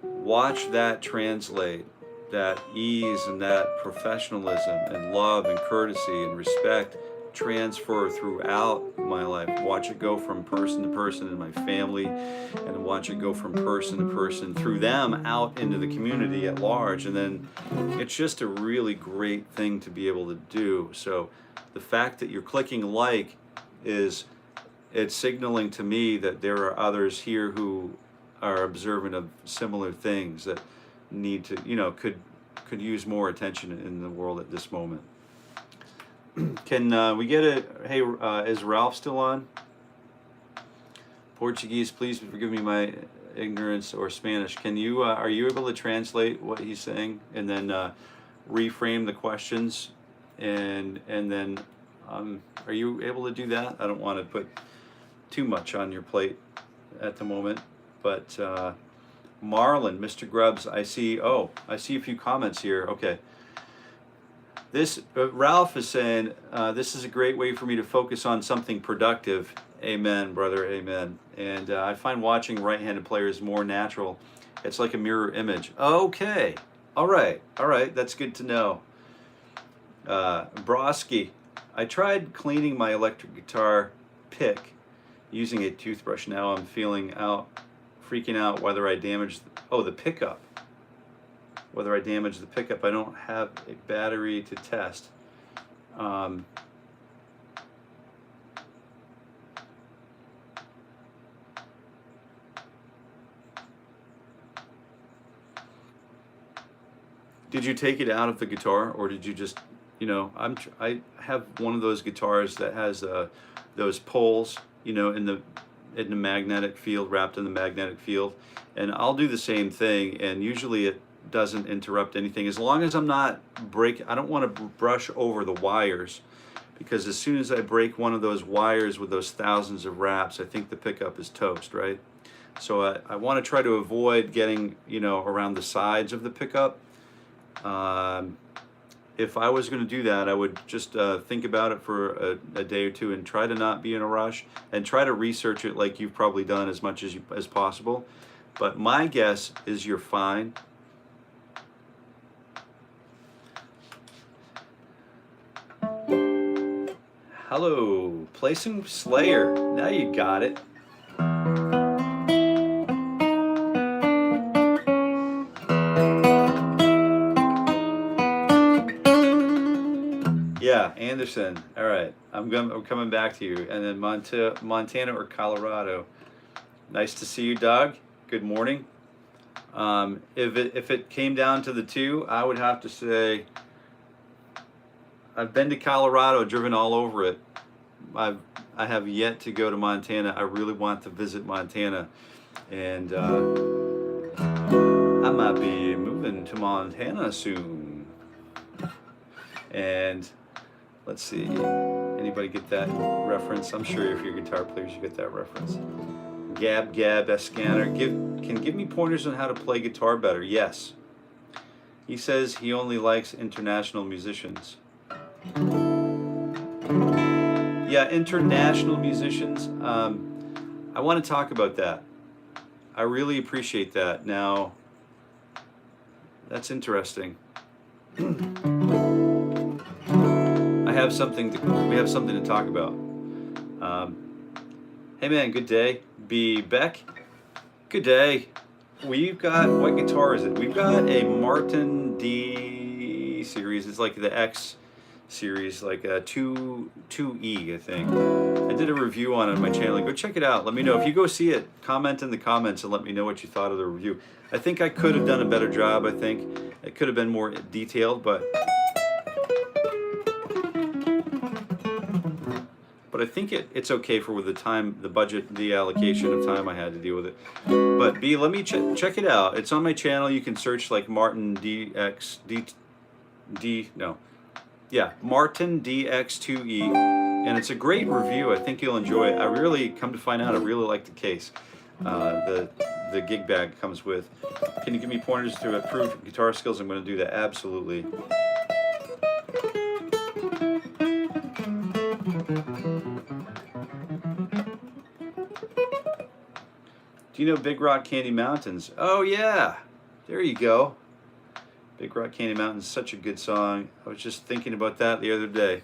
watch that translate, that ease and that professionalism and love and courtesy and respect transfer throughout my life. Watch it go from person to person in my family, and watch it go from person to person through them out into the community at large. And then it's just a really great thing to be able to do. So the fact that you're clicking like it's signaling to me that there are others here who are observant of similar things that need to, you know, could use more attention in the world at this moment. Can we get hey, is Ralph still on? Portuguese, please forgive me my ignorance, or Spanish. Can you, are you able to translate what he's saying and then reframe the questions? And then, are you able to do that? I don't want to put too much on your plate at the moment, but Marlon, Mr. Grubbs, I see a few comments here. Okay. This, Ralph is saying, this is a great way for me to focus on something productive. Amen, brother, amen. And I find watching right-handed players more natural. It's like a mirror image. Okay, all right, that's good to know. Broski, I tried cleaning my electric guitar pick using a toothbrush. Now I'm freaking out whether I damaged, the pickup. Whether I damaged the pickup. I don't have a battery to test. Did you take it out of the guitar, or did you just, I have one of those guitars that has those poles, in the magnetic field, wrapped in the magnetic field, and I'll do the same thing, and usually it doesn't interrupt anything as long as I'm not I don't want to brush over the wires, because as soon as I break one of those wires with those thousands of wraps, I think the pickup is toast, right? So I want to try to avoid getting, around the sides of the pickup. If I was going to do that, I would just think about it for a day or two and try to not be in a rush and try to research it like you've probably done as much as possible. But my guess is you're fine. Hello, play some Slayer. Now you got it. Yeah, Anderson. All right, I'm coming back to you. And then Montana or Colorado. Nice to see you, Doug. Good morning. If it came down to the two, I would have to say I've been to Colorado, driven all over it. I have yet to go to Montana. I really want to visit Montana, and I might be moving to Montana soon. And let's see, anybody get that reference? I'm sure if you're guitar players, you get that reference. Gab Escanner, can give me pointers on how to play guitar better. Yes. He says he only likes international musicians. Yeah, international musicians. I want to talk about that. I really appreciate that. Now, that's interesting. We have something to talk about. Hey man, good day. B. Beck, good day. We've got, what guitar is it? We've got a Martin D series. It's like the X series, like a 2E, I think. I did a review on it on my channel. Go check it out. Let me know. If you go see it, comment in the comments and let me know what you thought of the review. I think I could have done a better job. I think it could have been more detailed, but I think it's okay for the time, the budget, the allocation of time I had to deal with it. But B, let me check it out. It's on my channel. You can search like Martin Martin DX2E, and it's a great review. I think you'll enjoy it. I really, come to find out, I really like the case. The gig bag comes with. Can you give me pointers to improve guitar skills? I'm going to do that, absolutely. Do you know Big Rock Candy Mountains? Oh yeah, there you go. Big Rock Candy Mountains, such a good song. I was just thinking about that the other day.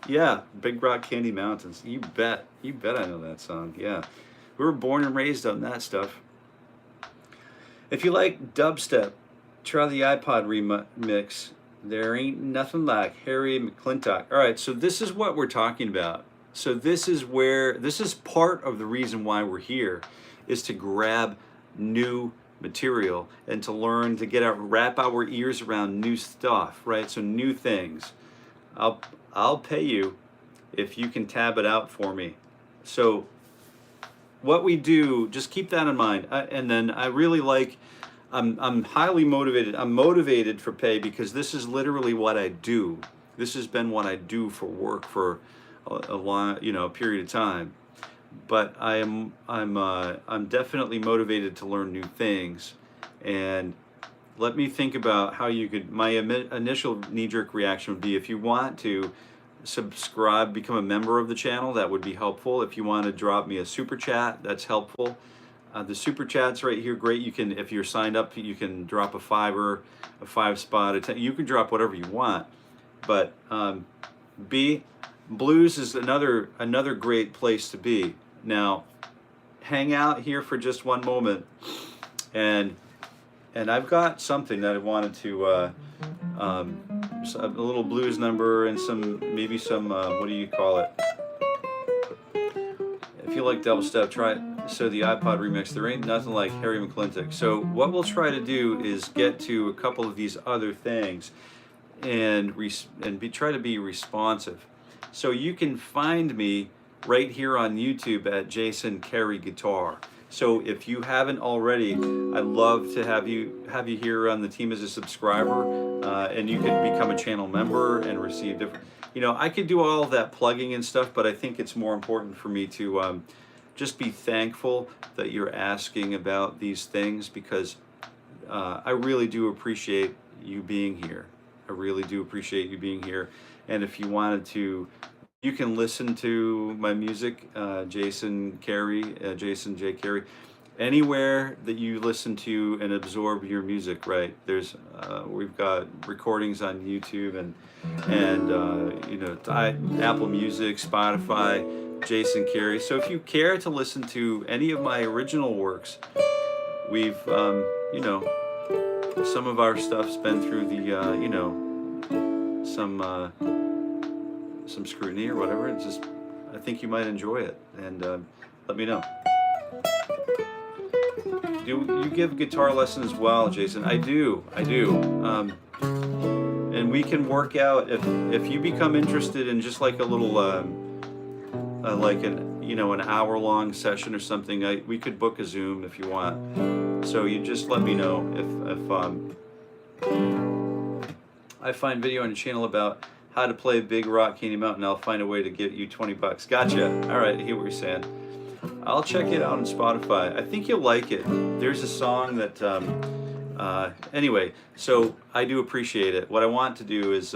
Yeah, Big Rock Candy Mountains. You bet I know that song. Yeah, we were born and raised on that stuff. If you like dubstep, try the iPod remix. There ain't nothing like Harry McClintock. All right, so this is what we're talking about. So this is part of the reason why we're here, is to grab new material and to learn to wrap our ears around new stuff, right? So new things. I'll pay you if you can tab it out for me. So what we do, just keep that in mind. And then I really like, I'm highly motivated. I'm motivated for pay because this is literally what I do. This has been what I do for work for a long, a period of time. But I'm definitely motivated to learn new things. And let me think about how you could, my initial knee-jerk reaction would be, if you want to subscribe, become a member of the channel, that would be helpful. If you want to drop me a super chat, that's helpful. The super chat's right here, great. You can, if you're signed up, you can drop a $5, a 5-spot, a 10, you can drop whatever you want. But blues is another great place to be. Now, hang out here for just one moment, and I've got something that I wanted to, a little blues number and maybe some, what do you call it? If you like double step, try it. So the iPod remix, there ain't nothing like Harry McClintock. So what we'll try to do is get to a couple of these other things and try to be responsive. So you can find me right here on YouTube at Jason Carey Guitar. So if you haven't already, I'd love to have you here on the team as a subscriber, and you can become a channel member and receive different, I could do all of that plugging and stuff, but I think it's more important for me to just be thankful that you're asking about these things, because I really do appreciate you being here. I really do appreciate you being here. And if you wanted to, you can listen to my music, Jason Carey, Jason J. Carey, anywhere that you listen to and absorb your music, right? There's, we've got recordings on YouTube and Apple Music, Spotify, Jason Carey. So if you care to listen to any of my original works, we've, some of our stuff's been through the, some scrutiny or whatever. It's just, I think you might enjoy it, and let me know. Do you give guitar lessons as well, Jason? I do. And we can work out, if you become interested in just like a little like an hour-long session or something, we could book a Zoom if you want. So you just let me know if I find video on your channel about how to play Big Rock Candy Mountain, I'll find a way to get you $20. Gotcha. All right, I hear what you're saying. I'll check it out on Spotify. I think you'll like it. There's a song that, anyway, so I do appreciate it. What I want to do is,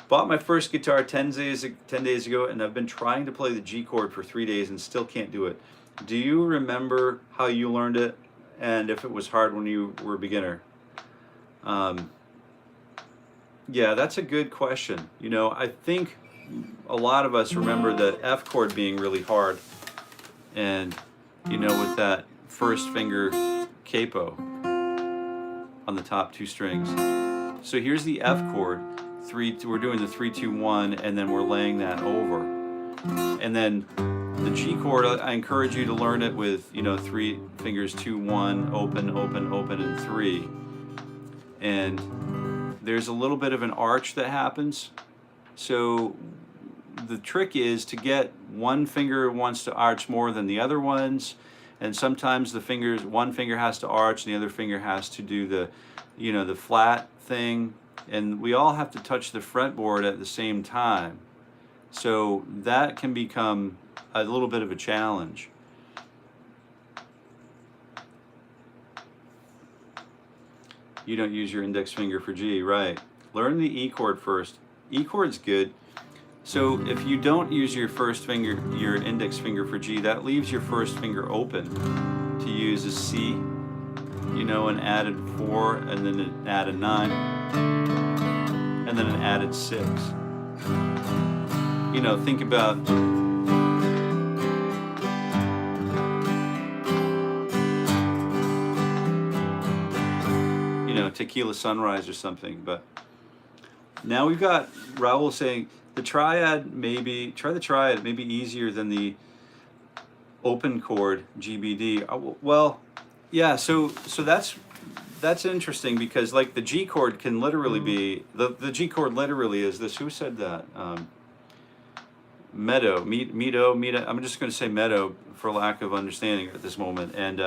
bought my first guitar 10 days ago, and I've been trying to play the G chord for 3 days and still can't do it. Do you remember how you learned it, and if it was hard when you were a beginner? Yeah, that's a good question. I think a lot of us remember the F chord being really hard, and with that first finger capo on the top 2 strings. So here's the F chord, we're doing the 3-2-1, and then we're laying that over. And then the G chord, I encourage you to learn it with 3 fingers, 2-1, open, open, open, and 3. And there's a little bit of an arch that happens. So the trick is to get one finger wants to arch more than the other ones, and sometimes one finger has to arch and the other finger has to do the the flat thing, and we all have to touch the fretboard at the same time. So that can become a little bit of a challenge. You don't use your index finger for G, right? Learn the E chord first. E chord's good. So if you don't use your first finger, your index finger for G, that leaves your first finger open to use a C, an added 4, and then an added 9, and then an added 6. Think about Tequila Sunrise or something. But now we've got Raul saying the triad maybe easier than the open chord GBD. Well, yeah, so that's interesting, because like the G chord can literally be the G chord literally is this. Who said that? 𝗏𝗏. I'm just going to say 𝗏𝗏 for lack of understanding at this moment. And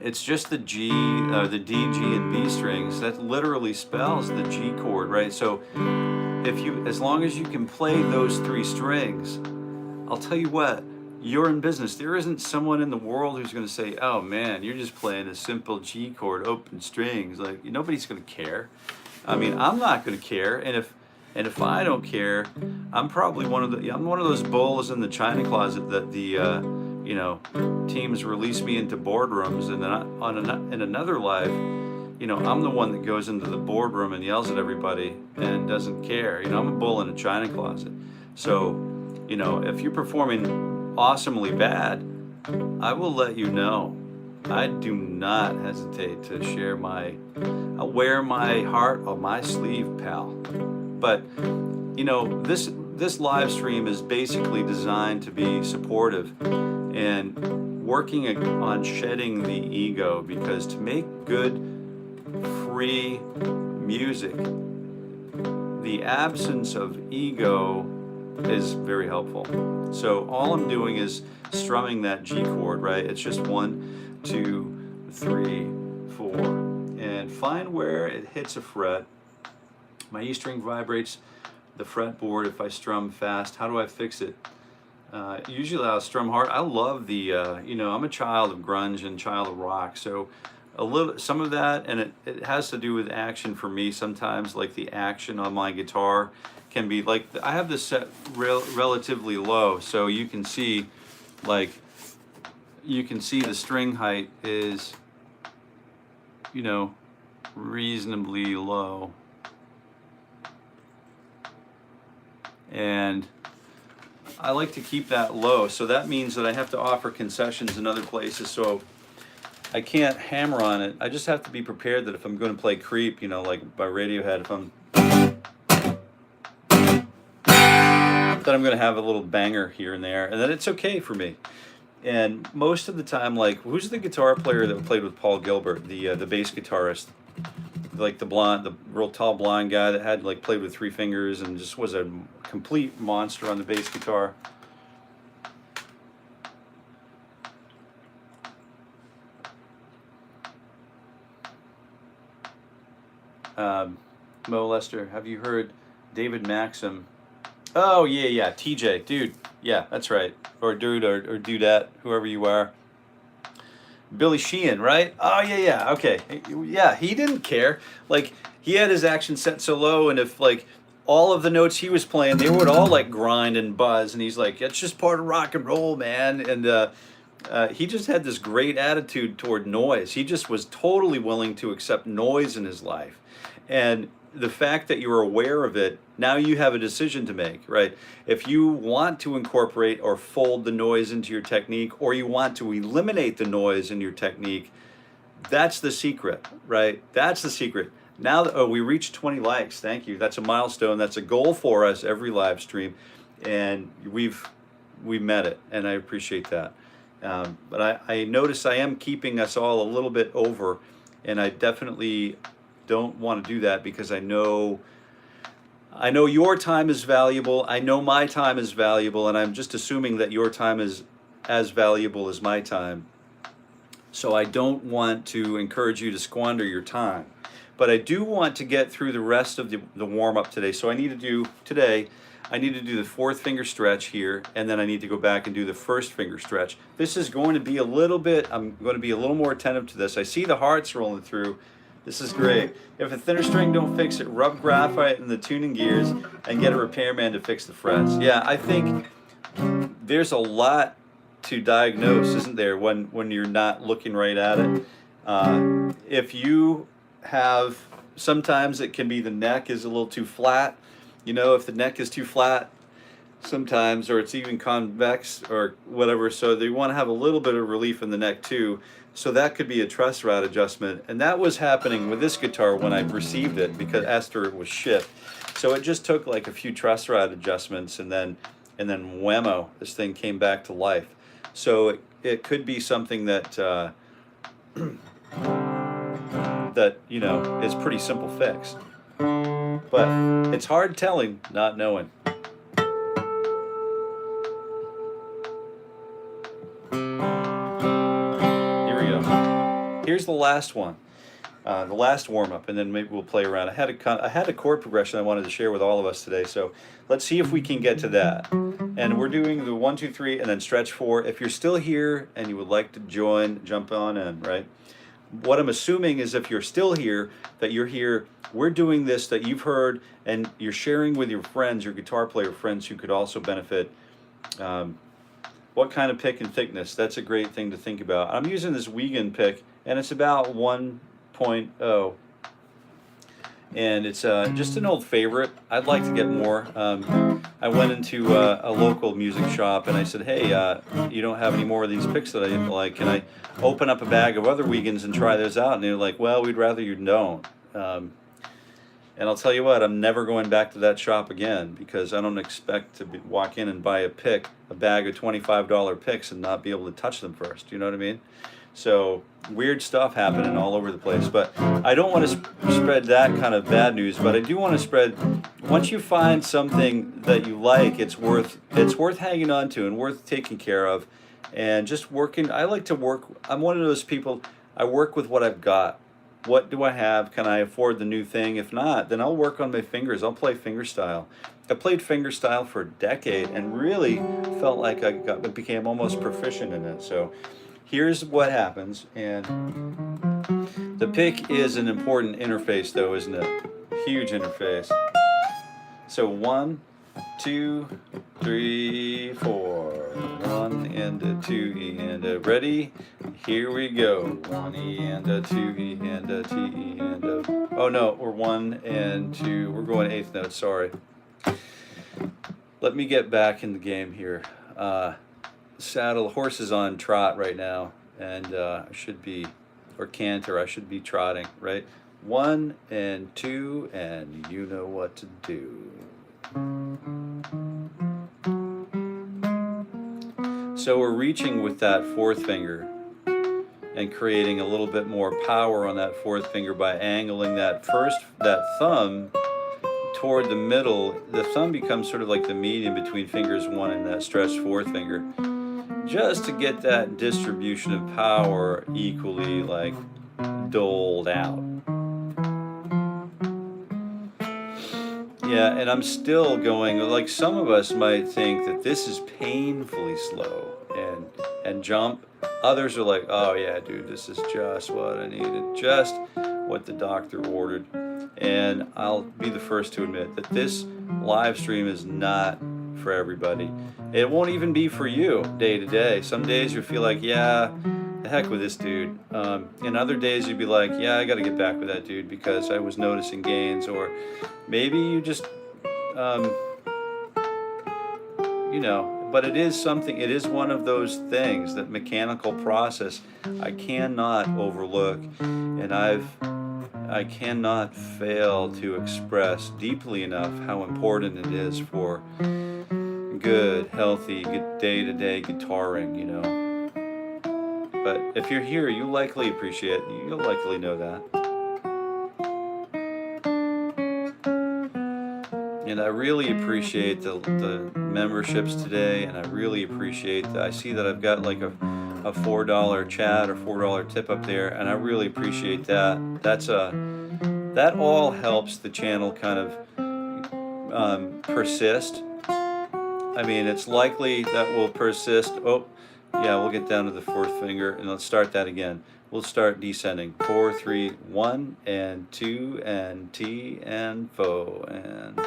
it's just the G, the D, G, and B strings. That literally spells the G chord, right? So as long as you can play those 3 strings, I'll tell you what, you're in business. There isn't someone in the world who's going to say, oh man, you're just playing a simple G chord, open strings. Like, nobody's going to care. I mean, I'm not going to care. And if I don't care, I'm probably one of those bulls in the china closet that the teams release me into boardrooms, and then in another life, I'm the one that goes into the boardroom and yells at everybody and doesn't care. I'm a bull in a china closet. So, if you're performing awesomely bad, I will let you know. I do not hesitate to share I'll wear my heart on my sleeve, pal. But, this live stream is basically designed to be supportive and working on shedding the ego, because to make good, free music, the absence of ego is very helpful. So all I'm doing is strumming that G chord, right? It's just 1, 2, 3, 4, and find where it hits a fret. My E string vibrates the fretboard if I strum fast. How do I fix it? Usually I'll strum hard. I love the, I'm a child of grunge and child of rock, so some of that, and it has to do with action for me sometimes. Like the action on my guitar can be like, I have this set relatively low, so you can see the string height is, reasonably low. And I like to keep that low, so that means that I have to offer concessions in other places, so I can't hammer on it. I just have to be prepared that if I'm going to play Creep, like by Radiohead, that I'm going to have a little banger here and there, and then it's okay for me. And most of the time, like, who's the guitar player that played with Paul Gilbert, the bass guitarist? Like the real tall blonde guy that had played with 3 fingers and just was a complete monster on the bass guitar. Mo Lester, have you heard David Maxim? Oh yeah, TJ, dude, yeah, that's right, or dude, or dudette, whoever you are. Billy Sheehan, right? Oh yeah, okay, yeah, he didn't care. Like, he had his action set so low, and if all of the notes he was playing, they would all grind and buzz, and he's like, it's just part of rock and roll, man. And he just had this great attitude toward noise. He just was totally willing to accept noise in his life. And the fact that you're aware of it, now you have a decision to make, right? If you want to incorporate or fold the noise into your technique, or you want to eliminate the noise in your technique, that's the secret, right? That's the secret. Now, we reached 20 likes. Thank you. That's a milestone. That's a goal for us every live stream, and we met it, and I appreciate that. But I notice I am keeping us all a little bit over, and I definitely don't want to do that, because I know your time is valuable. I know my time is valuable, and I'm just assuming that your time is as valuable as my time. So I don't want to encourage you to squander your time. But I do want to get through the rest of the warm-up today. So I need to do the 4th finger stretch here, and then I need to go back and do the 1st finger stretch. This is going to be I'm going to be a little more attentive to this. I see the hearts rolling through. This is great. If a thinner string don't fix it, rub graphite in the tuning gears and get a repairman to fix the frets. Yeah, I think there's a lot to diagnose, isn't there, when you're not looking right at it. If you have, sometimes it can be the neck is a little too flat. If the neck is too flat sometimes, or it's even convex or whatever, so they want to have a little bit of relief in the neck too. So that could be a truss rod adjustment, and that was happening with this guitar when I received it, because after it was shipped. So it just took a few truss rod adjustments, and then whammo, this thing came back to life. So it could be something that is pretty simple fix, but it's hard telling, not knowing. here's the last one. The last warm-up, and then maybe we'll play around. I had a chord progression I wanted to share with all of us today, so let's see if we can get to that. And we're doing the 1, 2, 3, and then stretch 4. If you're still here and you would like to join, jump on in, right? What I'm assuming is if you're still here, that you're here, we're doing this that you've heard, and you're sharing with your friends, your guitar player friends who could also benefit. What kind of pick and thickness? That's a great thing to think about. I'm using this Wiegand pick, and it's about 1.0, and it's just an old favorite. I'd like to get more. I went into a local music shop and I said, hey, you don't have any more of these picks that I like. Can I open up a bag of other Wiegands and try those out? And they're like, well, we'd rather you don't. And I'll tell you what, I'm never going back to that shop again, because I don't expect to walk in and buy a bag of $25 picks and not be able to touch them first. You know what I mean? So weird stuff happening all over the place. But I don't want to spread that kind of bad news, but I do want to spread, once you find something that you like, it's worth hanging on to and worth taking care of, and just working. I like to work. I'm one of those people, I work with what I've got. What do I have? Can I afford the new thing? If not, then I'll work on my fingers. I'll play fingerstyle. I played fingerstyle for a decade and really felt like I became almost proficient in it. So here's what happens, and the pick is an important interface though, isn't it? Huge interface. So 1, 2, 3, 4. 1 and a 2 E and a ready. Here we go. 1 E and a 2 E and a T E and a. Oh no, we're 1 and 2. We're going 8th note. Sorry. Let me get back in the game here. Saddle, horse is on trot right now, and I should be, or canter, I should be trotting, right? 1 and 2, and you know what to do. So we're reaching with that 4th finger and creating a little bit more power on that 4th finger by angling that thumb toward the middle. The thumb becomes sort of like the median between fingers 1 and that stretched 4th finger, just to get that distribution of power equally like doled out. Yeah, and I'm still going, like some of us might think that this is painfully slow and jump. Others are like, oh yeah, dude, this is just what I needed, just what the doctor ordered. And I'll be the first to admit that this live stream is not for everybody. It won't even be for you day to day. Some days you feel like, yeah, the heck with this dude. And other days you'd be like, yeah, I got to get back with that dude because I was noticing gains. Or maybe you just, you know, but it is something, it is one of those things, that mechanical process I cannot overlook. And I cannot fail to express deeply enough how important it is for good, healthy, good day-to-day guitaring, you know. But if you're here, you likely appreciate it. You'll likely know that. And I really appreciate the memberships today, and I really appreciate that. I see that I've got like a $4 chat or $4 tip up there, and I really appreciate that. That all helps the channel kind of persist. I mean, it's likely that will persist. Oh, yeah, we'll get down to the 4th finger, and let's start that again. We'll start descending. 4, 3, 1, and 2, and T, and Fo, and.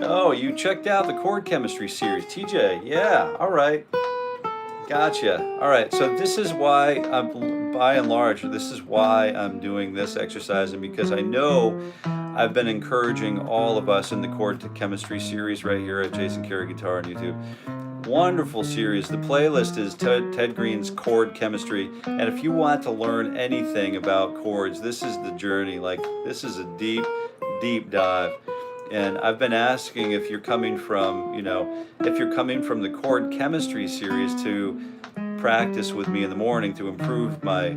Oh, you checked out the chord chemistry series, TJ. Yeah, all right. Gotcha. All right, so this is why by and large, this is why I'm doing this exercise, and because I know I've been encouraging all of us in the chord chemistry series right here at Jason Carey Guitar on YouTube. Wonderful series. The playlist is Ted Green's Chord Chemistry, and if you want to learn anything about chords, this is the journey. Like, this is a deep, deep dive. And I've been asking if you're coming from, if you're coming from the chord chemistry series to practice with me in the morning to improve my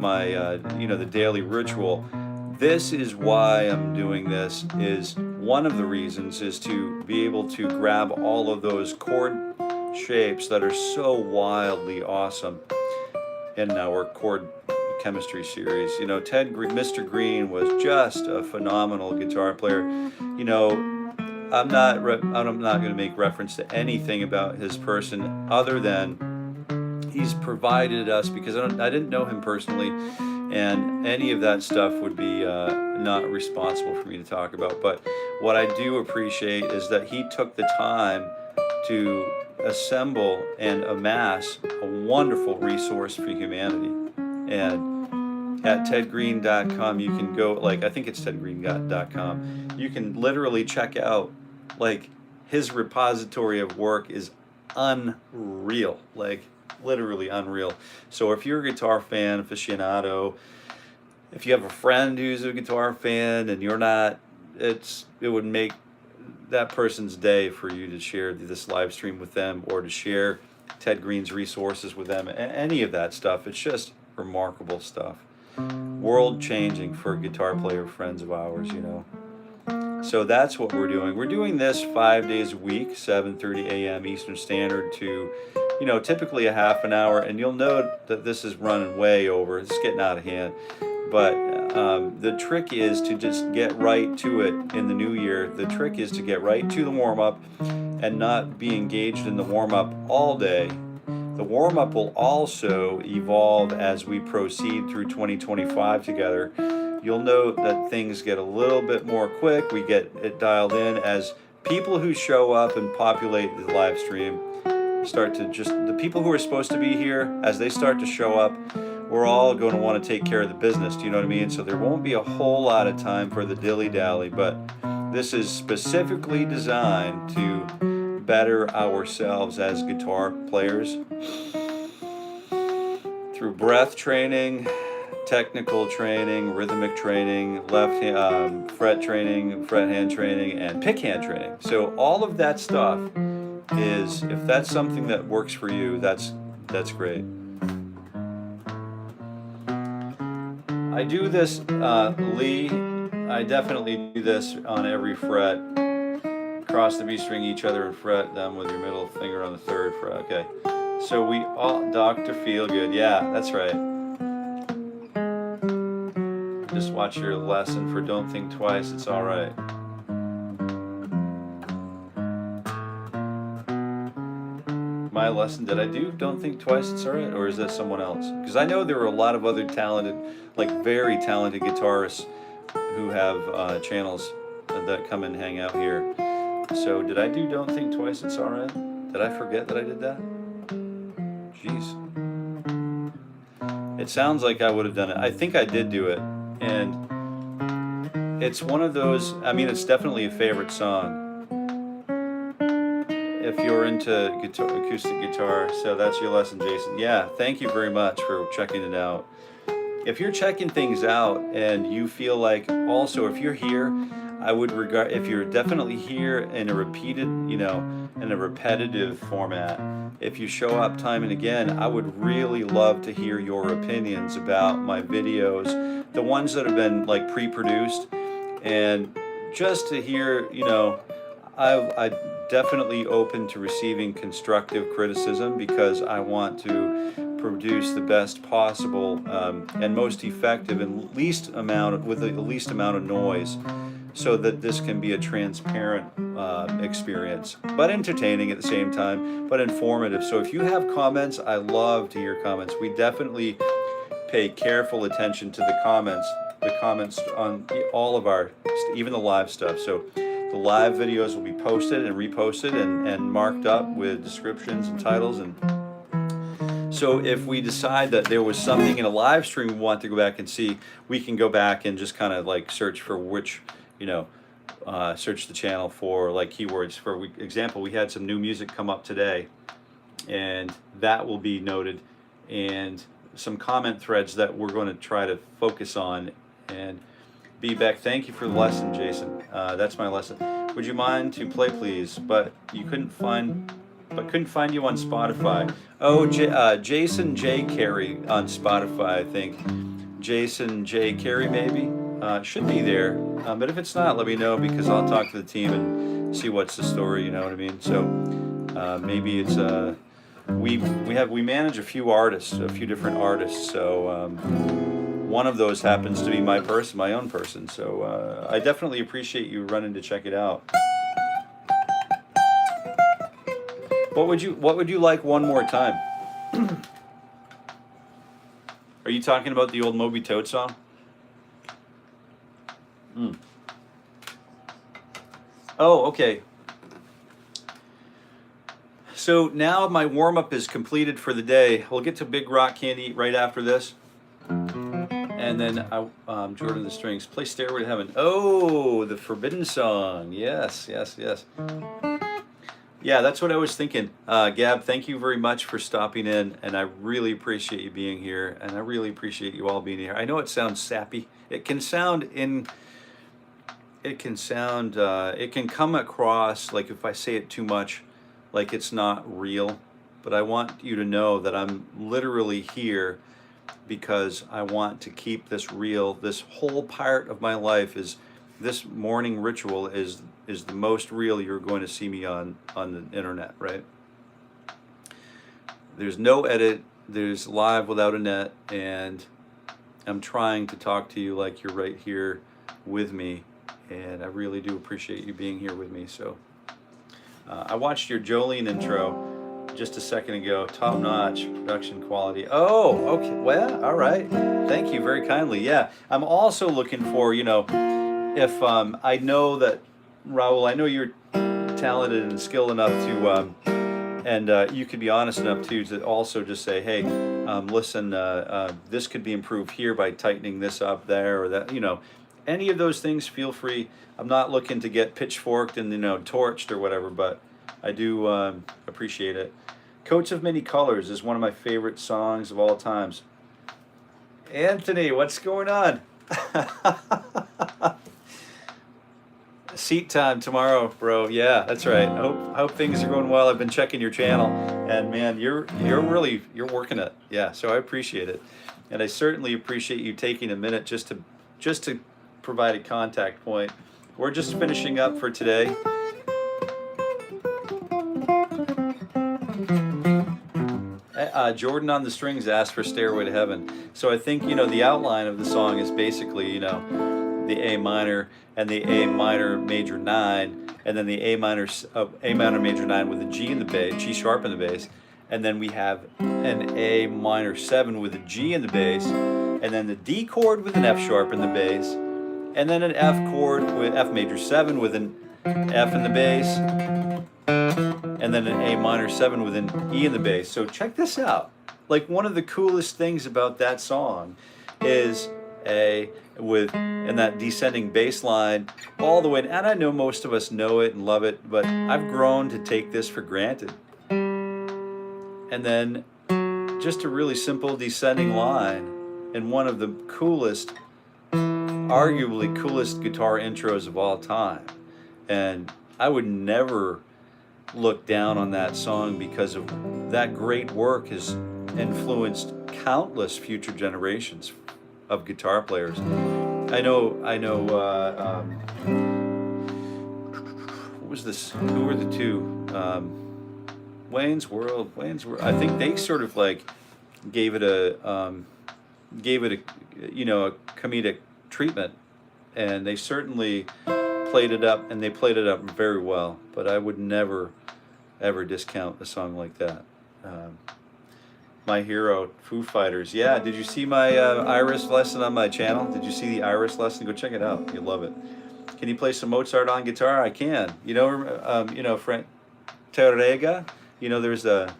the daily ritual. This is why I'm doing this. Is one of the reasons is to be able to grab all of those chord shapes that are so wildly awesome in our chord chemistry series. Mr. Green was just a phenomenal guitar player. I'm not going to make reference to anything about his person other than he's provided us, because I didn't know him personally, and any of that stuff would be not responsible for me to talk about. But what I do appreciate is that he took the time to assemble and amass a wonderful resource for humanity. And at tedgreen.com you can go, I think it's tedgreen.com, you can literally check out, his repository of work is unreal, literally unreal. So if you're a guitar fan, aficionado, if you have a friend who's a guitar fan and you're not, it would make that person's day for you to share this live stream with them, or to share Ted Green's resources with them, any of that stuff. It's just remarkable stuff. World changing for guitar player friends of ours, So that's what we're doing. We're doing this 5 days a week, 7:30 a.m. Eastern Standard to, typically a half an hour. And you'll note that this is running way over. It's getting out of hand. But the trick is to just get right to it in the new year. The trick is to get right to the warm-up and not be engaged in the warm-up all day. The warm-up will also evolve as we proceed through 2025 together. You'll note that things get a little bit more quick. We get it dialed in as people who show up and populate the live stream start to the people who are supposed to be here, as they start to show up, we're all going to want to take care of the business. Do you know what I mean? So there won't be a whole lot of time for the dilly-dally, but this is specifically designed to better ourselves as guitar players through breath training, technical training, rhythmic training, left hand, fret training, fret hand training, and pick hand training. So all of that stuff is, if that's something that works for you, that's great. I do this, Lee, I definitely do this on every fret. Cross the B string each other and fret them with your middle finger on the third fret. Okay, so we all, Dr. Feelgood, yeah, that's right. Just watch your lesson for Don't Think Twice, It's All Right. My lesson, did I do Don't Think Twice, It's All Right, or is that someone else? Because I know there were a lot of other talented, very talented guitarists who have channels that come and hang out here. So did I do Don't Think Twice, It's All Right? Did I forget that I did that? Jeez. It sounds like I would have done it. I think I did do it. And it's one of those, it's definitely a favorite song. If you're into acoustic guitar, so that's your lesson, Jason. Yeah, thank you very much for checking it out. If you're checking things out and you feel like, also, if you're here, I would regard, if you're definitely here in a repeated, in a repetitive format, if you show up time and again, I would really love to hear your opinions about my videos, the ones that have been pre-produced, and just to hear, I definitely open to receiving constructive criticism, because I want to produce the best possible and most effective and with the least amount of noise, so that this can be a transparent experience, but entertaining at the same time, but informative. So if you have comments, I love to hear comments. We definitely pay careful attention to the comments on all of our, even the live stuff. So the live videos will be posted and reposted and marked up with descriptions and titles. And so if we decide that there was something in a live stream we want to go back and see, we can go back and just kind of search for which, search the channel for keywords. For example, we had some new music come up today, and that will be noted, and some comment threads that we're going to try to focus on. And Beck, thank you for the lesson, Jason. That's my lesson. Would you mind to play, please? But couldn't find you on Spotify. Oh, Jason J. Carey on Spotify, I think. Jason J. Carey, maybe. Should be there. But if it's not, let me know, because I'll talk to the team and see what's the story. You know what I mean? So maybe it's we manage a few artists, a few different artists. So one of those happens to be my own person. So I definitely appreciate you running to check it out. What would you like one more time? Are you talking about the old Moby Toad song? Oh, okay. So now my warm-up is completed for the day. We'll get to Big Rock Candy right after this. And then Jordan the Strings. Play Stairway to Heaven. Oh, the Forbidden Song. Yes, yes, yes. Yeah, that's what I was thinking. Gab, thank you very much for stopping in, and I really appreciate you being here, and I really appreciate you all being here. I know it sounds sappy. It can come across like, if I say it too much, like it's not real. But I want you to know that I'm literally here because I want to keep this real. This whole part of my life is, this morning ritual is the most real you're going to see me on the internet, right? There's no edit, there's live without a net, and I'm trying to talk to you like you're right here with me, and I really do appreciate you being here with me. So I watched your Jolene intro just a second ago. Top notch production quality. Oh, okay, well, all right, thank you very kindly. Yeah, I'm also looking for, you know, if I know that, Raul, I know you're talented and skilled enough to, and you could be honest enough too to also just say, hey, listen, this could be improved here by tightening this up there, or that, you know, any of those things, feel free. I'm not looking to get pitchforked and, you know, torched or whatever, but I do appreciate it. Coats of Many Colors is one of my favorite songs of all times. Anthony, what's going on? Seat time tomorrow, bro. Yeah, that's right. I hope things are going well. I've been checking your channel, and man, you're working it. Yeah, so I appreciate it, and I certainly appreciate you taking a minute just to provide a contact point. We're just finishing up for today. Jordan on the Strings asked for Stairway to Heaven. So I think, you know, the outline of the song is basically, you know, the A minor and the A minor major 9, and then the A minor major 9 with a G in the bass, G sharp in the bass, and then we have an A minor 7 with a G in the bass, and then the D chord with an F sharp in the bass, and then an F chord with F major 7 with an F in the bass, and then an A minor 7 with an E in the bass. So check this out. Like, one of the coolest things about that song is and that descending bass line all the way, and I know most of us know it and love it, but I've grown to take this for granted. And then just a really simple descending line, and one of the coolest, arguably coolest guitar intros of all time. And I would never look down on that song, because of that great work has influenced countless future generations of guitar players. I know. What was this? Who were the two? Wayne's World. I think they sort of like gave it a you know, a comedic treatment, and they certainly played it up, and they played it up very well. But I would never ever discount a song like that. My hero, Foo Fighters. Yeah, did you see my Iris lesson on my channel? Did you see the Iris lesson? Go check it out. You'll love it. Can you play some Mozart on guitar? I can. You know, Frank Terrega. You know, there's a.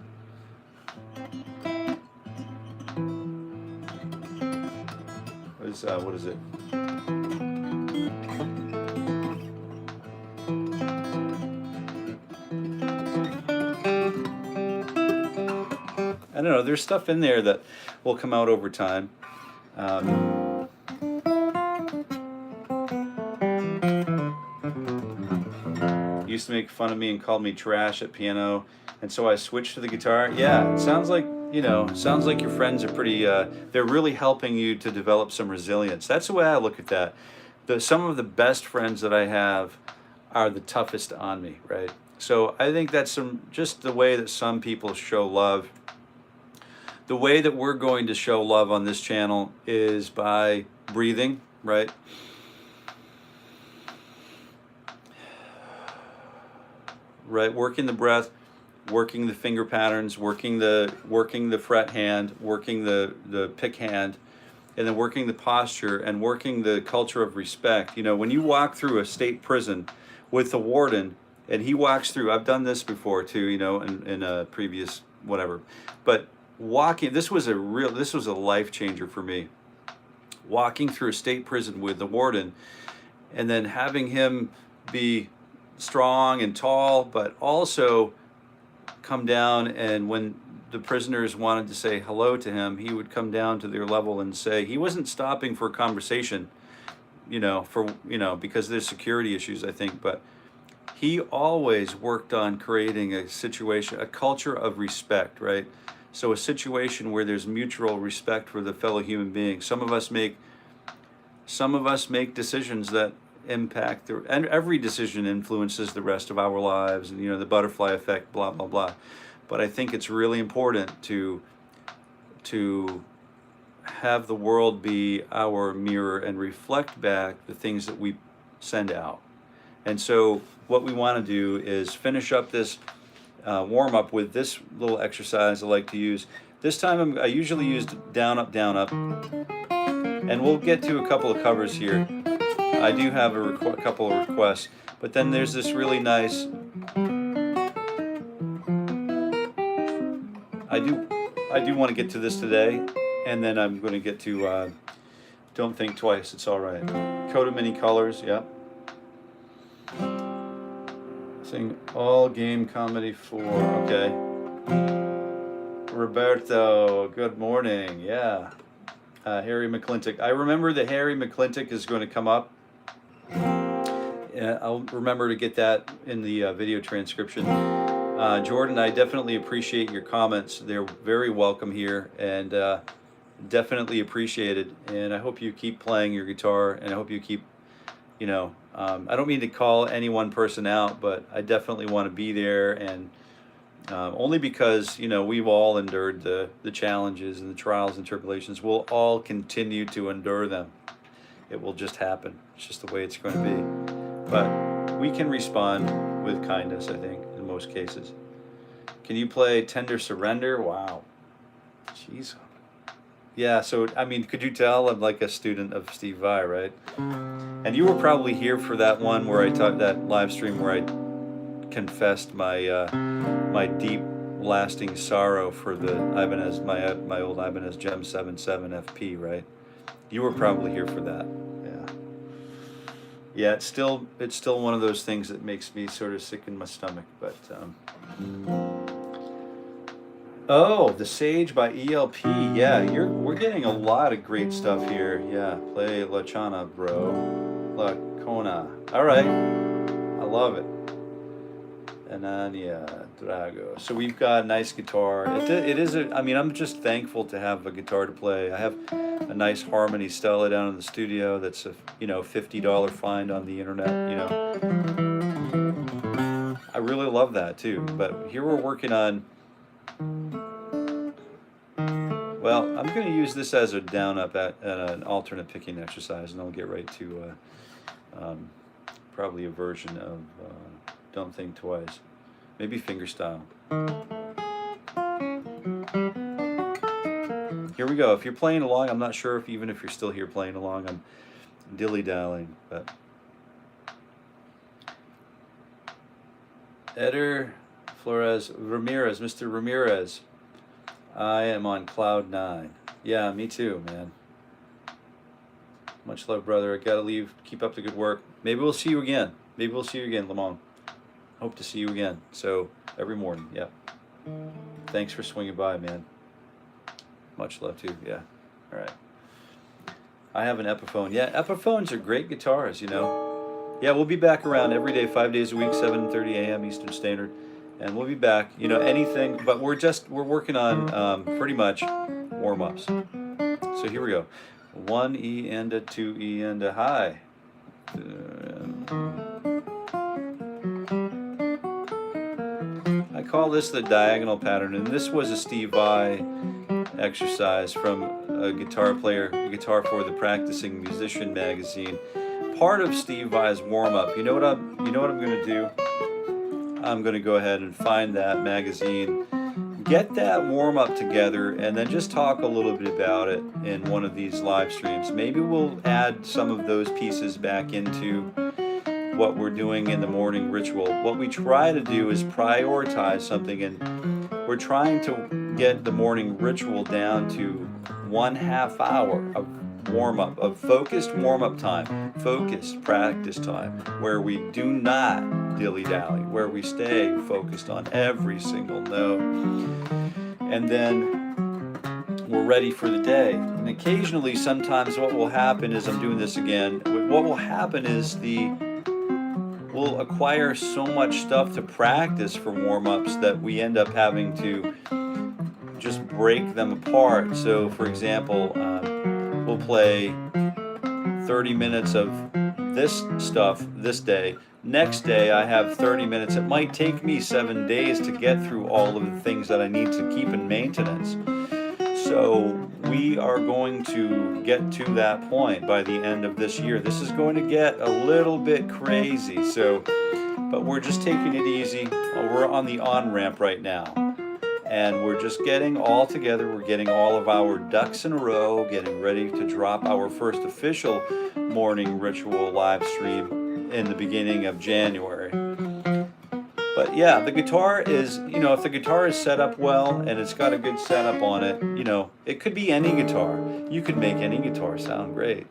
What is it? I don't know, there's stuff in there that will come out over time. used to make fun of me and called me trash at piano, and so I switched to the guitar. Yeah, it sounds like, you know, sounds like your friends are pretty, they're really helping you to develop some resilience. That's the way I look at that. Some of the best friends that I have are the toughest on me, right? So I think that's just the way that some people show love. The way that we're going to show love on this channel is by breathing, right? Right, working the breath, working the finger patterns, working the fret hand, working the pick hand, and then working the posture and working the culture of respect. You know, when you walk through a state prison with the warden, and he walks through, I've done this before too, you know, in a previous whatever, but walking, this was a life changer for me. Walking through a state prison with the warden, and then having him be strong and tall, but also come down, and when the prisoners wanted to say hello to him, he would come down to their level and say, he wasn't stopping for a conversation, you know, because there's security issues, I think, but he always worked on creating a situation, a culture of respect, right? So a situation where there's mutual respect for the fellow human being. Some of us make decisions that impact, and every decision influences the rest of our lives, and, you know, the butterfly effect, blah, blah, blah. But I think it's really important to have the world be our mirror and reflect back the things that we send out. And so what we want to do is finish up this warm-up with this little exercise I like to use. This time I usually used down, up, and we'll get to a couple of covers here. I do have a couple of requests, but then there's this really nice, I do want to get to this today, and then I'm going to get to Don't Think Twice, It's Alright. Coat of Many Colors, yeah. Sing All Game Comedy 4, okay. Roberto, good morning, yeah. Harry McClintock. I remember that Harry McClintock is going to come up. I'll remember to get that in the video transcription. Jordan, I definitely appreciate your comments. They're very welcome here, and definitely appreciated. And I hope you keep playing your guitar, and I hope you keep, you know, I don't mean to call any one person out, but I definitely want to be there, and only because, you know, we've all endured the challenges and the trials and tribulations. We'll all continue to endure them. It will just happen. It's just the way it's going to be. But we can respond with kindness, I think, in most cases. Can you play Tender Surrender? Wow. Jeez. Yeah, so, I mean, could you tell I'm like a student of Steve Vai, right? And you were probably here for that one where I taught that live stream where I confessed my my deep, lasting sorrow for the Ibanez, my old Ibanez Gem 77 FP, right? You were probably here for that. Yeah, it's still one of those things that makes me sort of sick in my stomach. But oh, The Sage by ELP. Yeah, we're getting a lot of great stuff here. Yeah, play La Chana, bro. La Cona. All right, I love it. Anania Drago. So we've got a nice guitar. It is I mean, I'm just thankful to have a guitar to play. I have a nice Harmony Stella down in the studio that's a, you know, $50 find on the internet, you know. I really love that too. But here we're working on, well, I'm going to use this as a down up at an alternate picking exercise, and I'll get right to probably a version of Don't Think Twice. Maybe fingerstyle. Here we go. If you're playing along, I'm not sure even if you're still here playing along, I'm dilly-dallying, but Eder Flores Ramirez, Mr. Ramirez. I am on cloud 9. Yeah, me too, man. Much love, brother. I gotta leave. Keep up the good work. Maybe we'll see you again. Maybe we'll see you again, Lamont. Hope to see you again. So every morning, yeah. Thanks for swinging by, man. Much love too. Yeah. All right. I have an Epiphone. Yeah, Epiphones are great guitars, you know. Yeah, we'll be back around every day, 5 days a week, 7:30 a.m. Eastern Standard, and we'll be back. You know, anything, but we're working on pretty much warm-ups. So here we go. 1 E and a 2 E and a high. I call this the diagonal pattern, and this was a Steve Vai exercise from a guitar player, Guitar for the Practicing Musician magazine. Part of Steve Vai's warm-up. You know what I'm going to do? I'm going to go ahead and find that magazine, get that warm-up together, and then just talk a little bit about it in one of these live streams. Maybe we'll add some of those pieces back into what we're doing in the morning ritual. What we try to do is prioritize something, and we're trying to get the morning ritual down to 1/2 hour of warm-up, of focused warm-up time, focused practice time, where we do not dilly-dally, where we stay focused on every single note, and then we're ready for the day. And occasionally, sometimes what will happen is, I'm doing this again, what will happen is we'll acquire so much stuff to practice for warm-ups that we end up having to just break them apart. So for example, we'll play 30 minutes of this stuff this day. Next day I have 30 minutes. It might take me 7 days to get through all of the things that I need to keep in maintenance. So we are going to get to that point by the end of this year. This is going to get a little bit crazy, but we're just taking it easy. We're on the on-ramp right now. And we're just getting all together. We're getting all of our ducks in a row, getting ready to drop our first official morning ritual live stream in the beginning of January. But yeah, the guitar is, if the guitar is set up well and it's got a good setup on it, it could be any guitar. You could make any guitar sound great,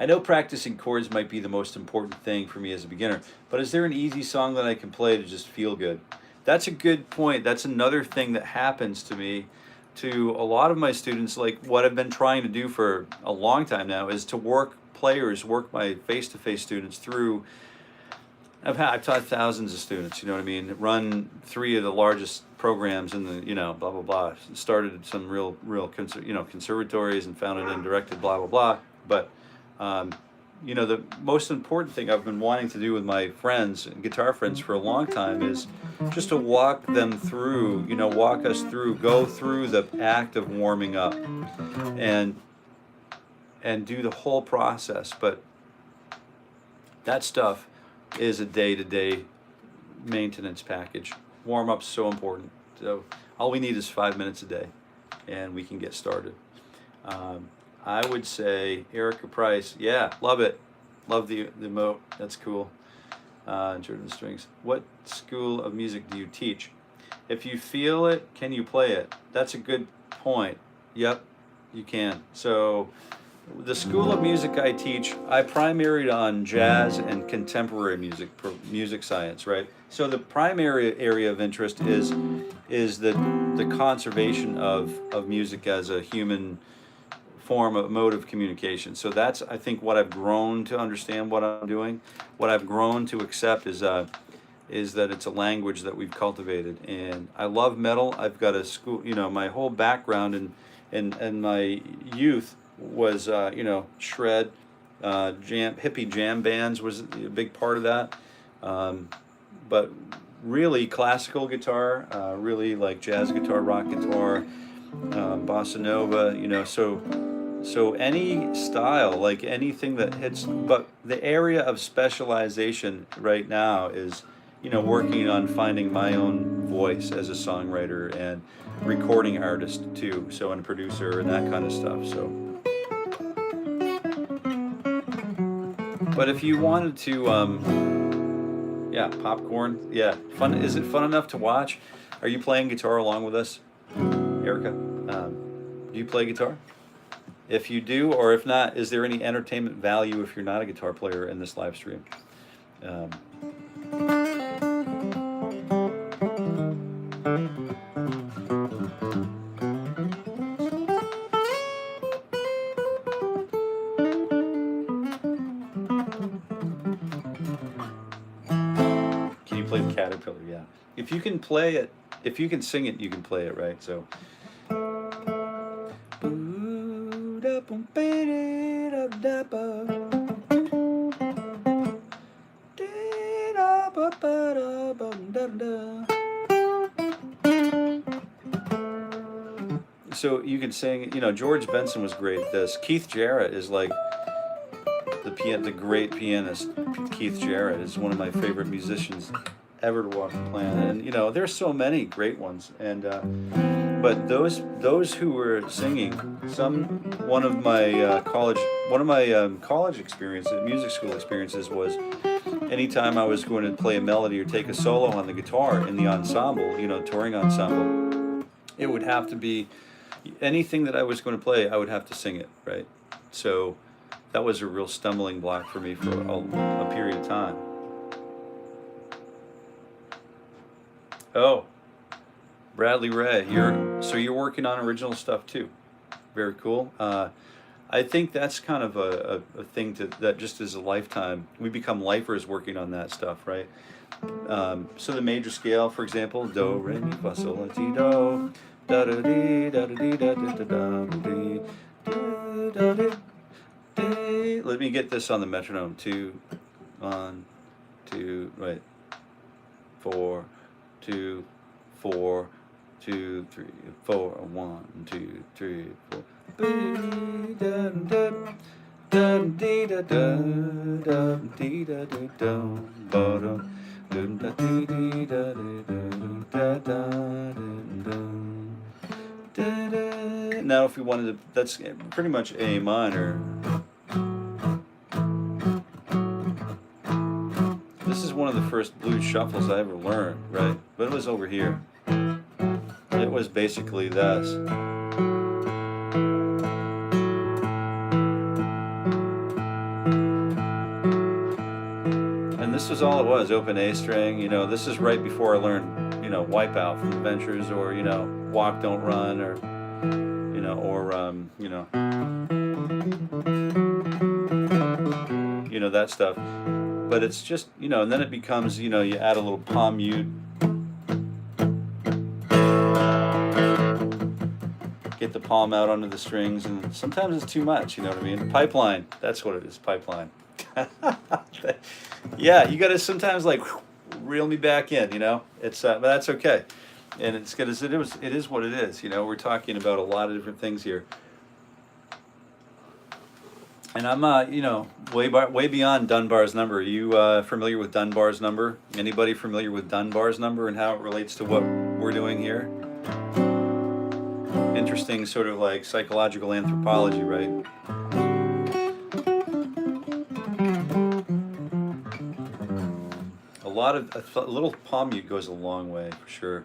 I know practicing chords might be the most important thing for me as a beginner, but is there an easy song that I can play to just feel good? That's a good point. That's another thing that happens to me, to a lot of my students. Like what I've been trying to do for a long time now is to work my face-to-face students through. I've taught thousands of students, run 3 of the largest programs in the, blah, blah, blah. Started some real, conservatories and founded and directed, blah, blah, blah. But, the most important thing I've been wanting to do with my friends, guitar friends, for a long time is just to walk them through, walk us through, go through the act of warming up and do the whole process. But that stuff is a day-to-day maintenance package. Warm-up's so important. So all we need is 5 minutes a day and we can get started. I would say Erica Price, yeah, love it. Love the emote, that's cool. Jordan Strings, what school of music do you teach? If you feel it, can you play it? That's a good point. Yep, you can. So the school of music I teach, I primaried on jazz and contemporary music science, right? So the primary area of interest is the conservation of music as a human form of mode of communication. So that's, I think, what I've grown to understand what I'm doing. What I've grown to accept is that it's a language that we've cultivated. And I love metal. I've got a school, my whole background in my youth was, shred, hippie jam bands was a big part of that. But really classical guitar, really like jazz guitar, rock guitar, bossa nova, so any style, like anything that hits, but the area of specialization right now is, working on finding my own voice as a songwriter and recording artist too, so, and producer and that kind of stuff, so. But if you wanted to, yeah, popcorn, yeah, fun. Is it fun enough to watch? Are you playing guitar along with us, Erica? Do you play guitar? If you do, or if not, is there any entertainment value if you're not a guitar player in this live stream? play the caterpillar, yeah. If you can play it, if you can sing it, you can play it, right? So. So you can sing, you know, George Benson was great at this. Keith Jarrett is like the great pianist. Keith Jarrett is one of my favorite musicians ever to walk the planet. And you know, there's so many great ones. And but those who were singing, one of my college experiences, music school experiences was anytime I was going to play a melody or take a solo on the guitar in the ensemble, you know, touring ensemble, it would have to be anything that I was going to play, I would have to sing it, right? So that was a real stumbling block for me for a period of time. Oh, Bradley Ray, you're working on original stuff too. Very cool. I think that's kind of a thing that just is a lifetime. We become lifers working on that stuff, right? So the major scale, for example, do, re, mi, fa, sol, la, ti, do, da da dee, da da dee, da da da da dee, da da dee. Let me get this on the metronome. 2, 1, 2, right. 4, 2, 4, 2, 3, 4, 1, 2, 3, 4. Now if we wanted to, that's pretty much A minor. This is one of the first blues shuffles I ever learned, right? But it was over here. It was basically this. And this was all it was, open A string. You know, this is right before I learned, you know, Wipeout from Adventures, or, you know, Walk Don't Run, or, you know, that stuff. But it's just, you know, and then it becomes, you know, you add a little palm mute. Get the palm out onto the strings, and sometimes it's too much, you know what I mean? Pipeline, that's what it is, pipeline. Yeah, you gotta sometimes like reel me back in, you know? It's but that's okay. And it's good as it is what it is, you know? We're talking about a lot of different things here. And I'm, you know, way beyond Dunbar's number. Are you familiar with Dunbar's number? Anybody familiar with Dunbar's number and how it relates to what we're doing here? Interesting sort of like psychological anthropology, right? A little palm mute goes a long way, for sure.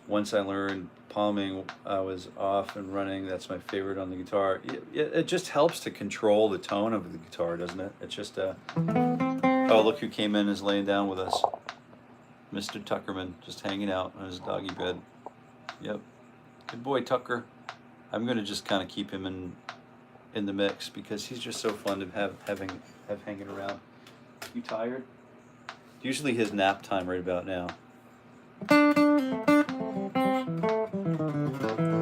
Once I learned palming, I was off and running. That's my favorite on the guitar. It just helps to control the tone of the guitar, doesn't it? It's just oh, look who came in, is laying down with us. Mr. Tuckerman, just hanging out on his doggy bed. Yep. Good boy, Tucker. I'm going to just kind of keep him in the mix because he's just so fun to have hanging around. You tired? Usually his nap time right about now.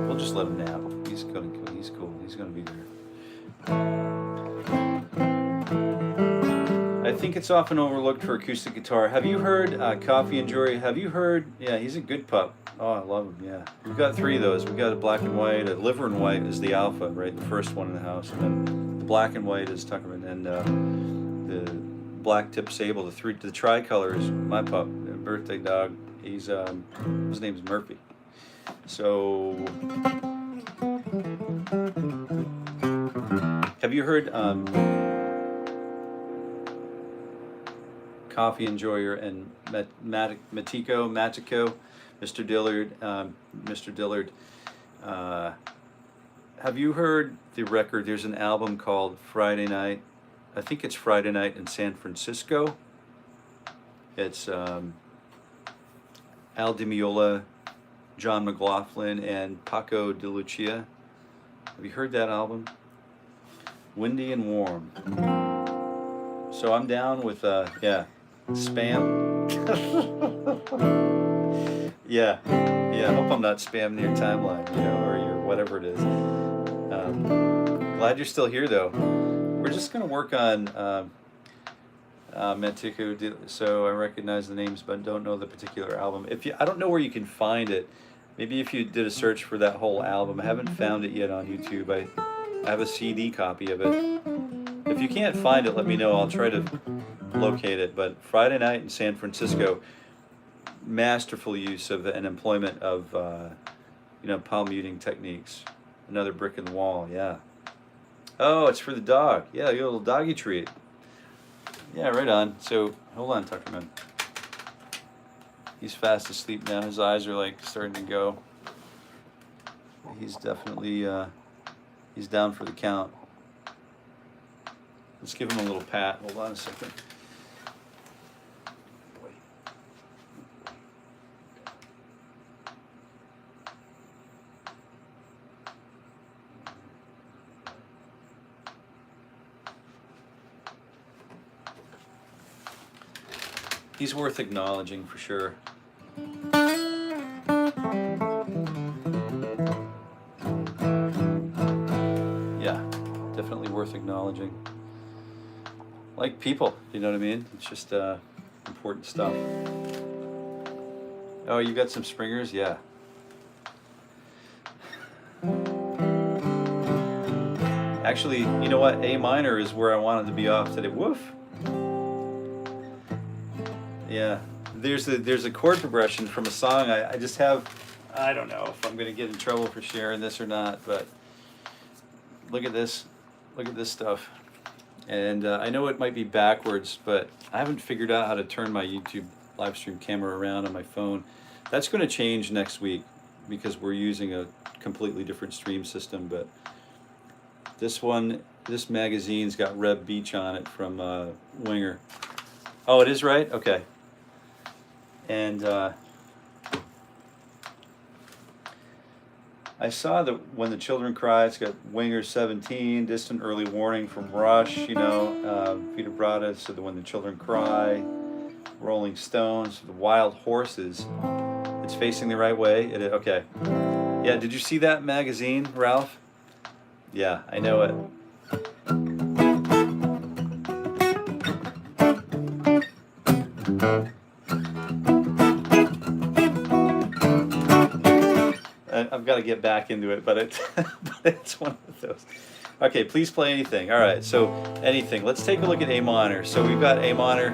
We'll just let him nap. He's cool. He's gonna be there. I think it's often overlooked for acoustic guitar. Have you heard Coffee and Jory? Have you heard? Yeah, he's a good pup. Oh, I love him. Yeah, we've got 3 of those. We've got a black and white. A liver and white is the alpha, right? The first one in the house, and then the black and white is Tuckerman, and the black tip sable. The tricolor is my pup, birthday dog. He's his name's Murphy. So, have you heard Coffee Enjoyer and Matico, Mr. Dillard? Have you heard the record? There's an album called Friday Night. I think it's Friday Night in San Francisco. It's Al Di Meola, John McLaughlin, and Paco de Lucia. Have you heard that album? Windy and Warm. So I'm down with, yeah. Spam? Yeah, yeah, I hope I'm not spamming your timeline, you know, or your whatever it is. Glad you're still here, though. We're just going to work on 𝗦𝗽𝗲𝗶𝗴𝗵𝗹, so I recognize the names but don't know the particular album. I don't know where you can find it. Maybe if you did a search for that whole album. I haven't found it yet on YouTube. I have a CD copy of it. If you can't find it, let me know. I'll try to locate it. But Friday Night in San Francisco, masterful use of an employment of you know, palm muting techniques. Another brick in the wall, yeah. Oh, it's for the dog. Yeah, your little doggy treat. Yeah, right on. So, hold on, Tuckerman. He's fast asleep now. His eyes are like starting to go. He's definitely, he's down for the count. Let's give him a little pat. Hold on a second. He's worth acknowledging for sure. Yeah, definitely worth acknowledging. Like people, you know what I mean? It's just important stuff. Oh, you got some springers? Yeah. Actually, you know what? A minor is where I wanted to be off today. Woof. Yeah, there's a chord progression from a song. I just have, I don't know if I'm gonna get in trouble for sharing this or not, but look at this stuff. And I know it might be backwards, but I haven't figured out how to turn my YouTube live stream camera around on my phone. That's gonna change next week because we're using a completely different stream system. But this magazine's got Reb Beach on it from Winger. Oh, it is right? Okay. And I saw that When the Children Cry, it's got Winger 17, Distant Early Warning from Rush, you know, 𝗶𝗴𝗵𝗴𝗵, so the When the Children Cry, Rolling Stones, the Wild Horses. It's facing the right way. Okay. Yeah, did you see that magazine, Ralph? Yeah, I know it. I've got to get back into it, but it's one of those. Okay, please play anything. All right, so anything. Let's take a look at A minor. So we've got A minor.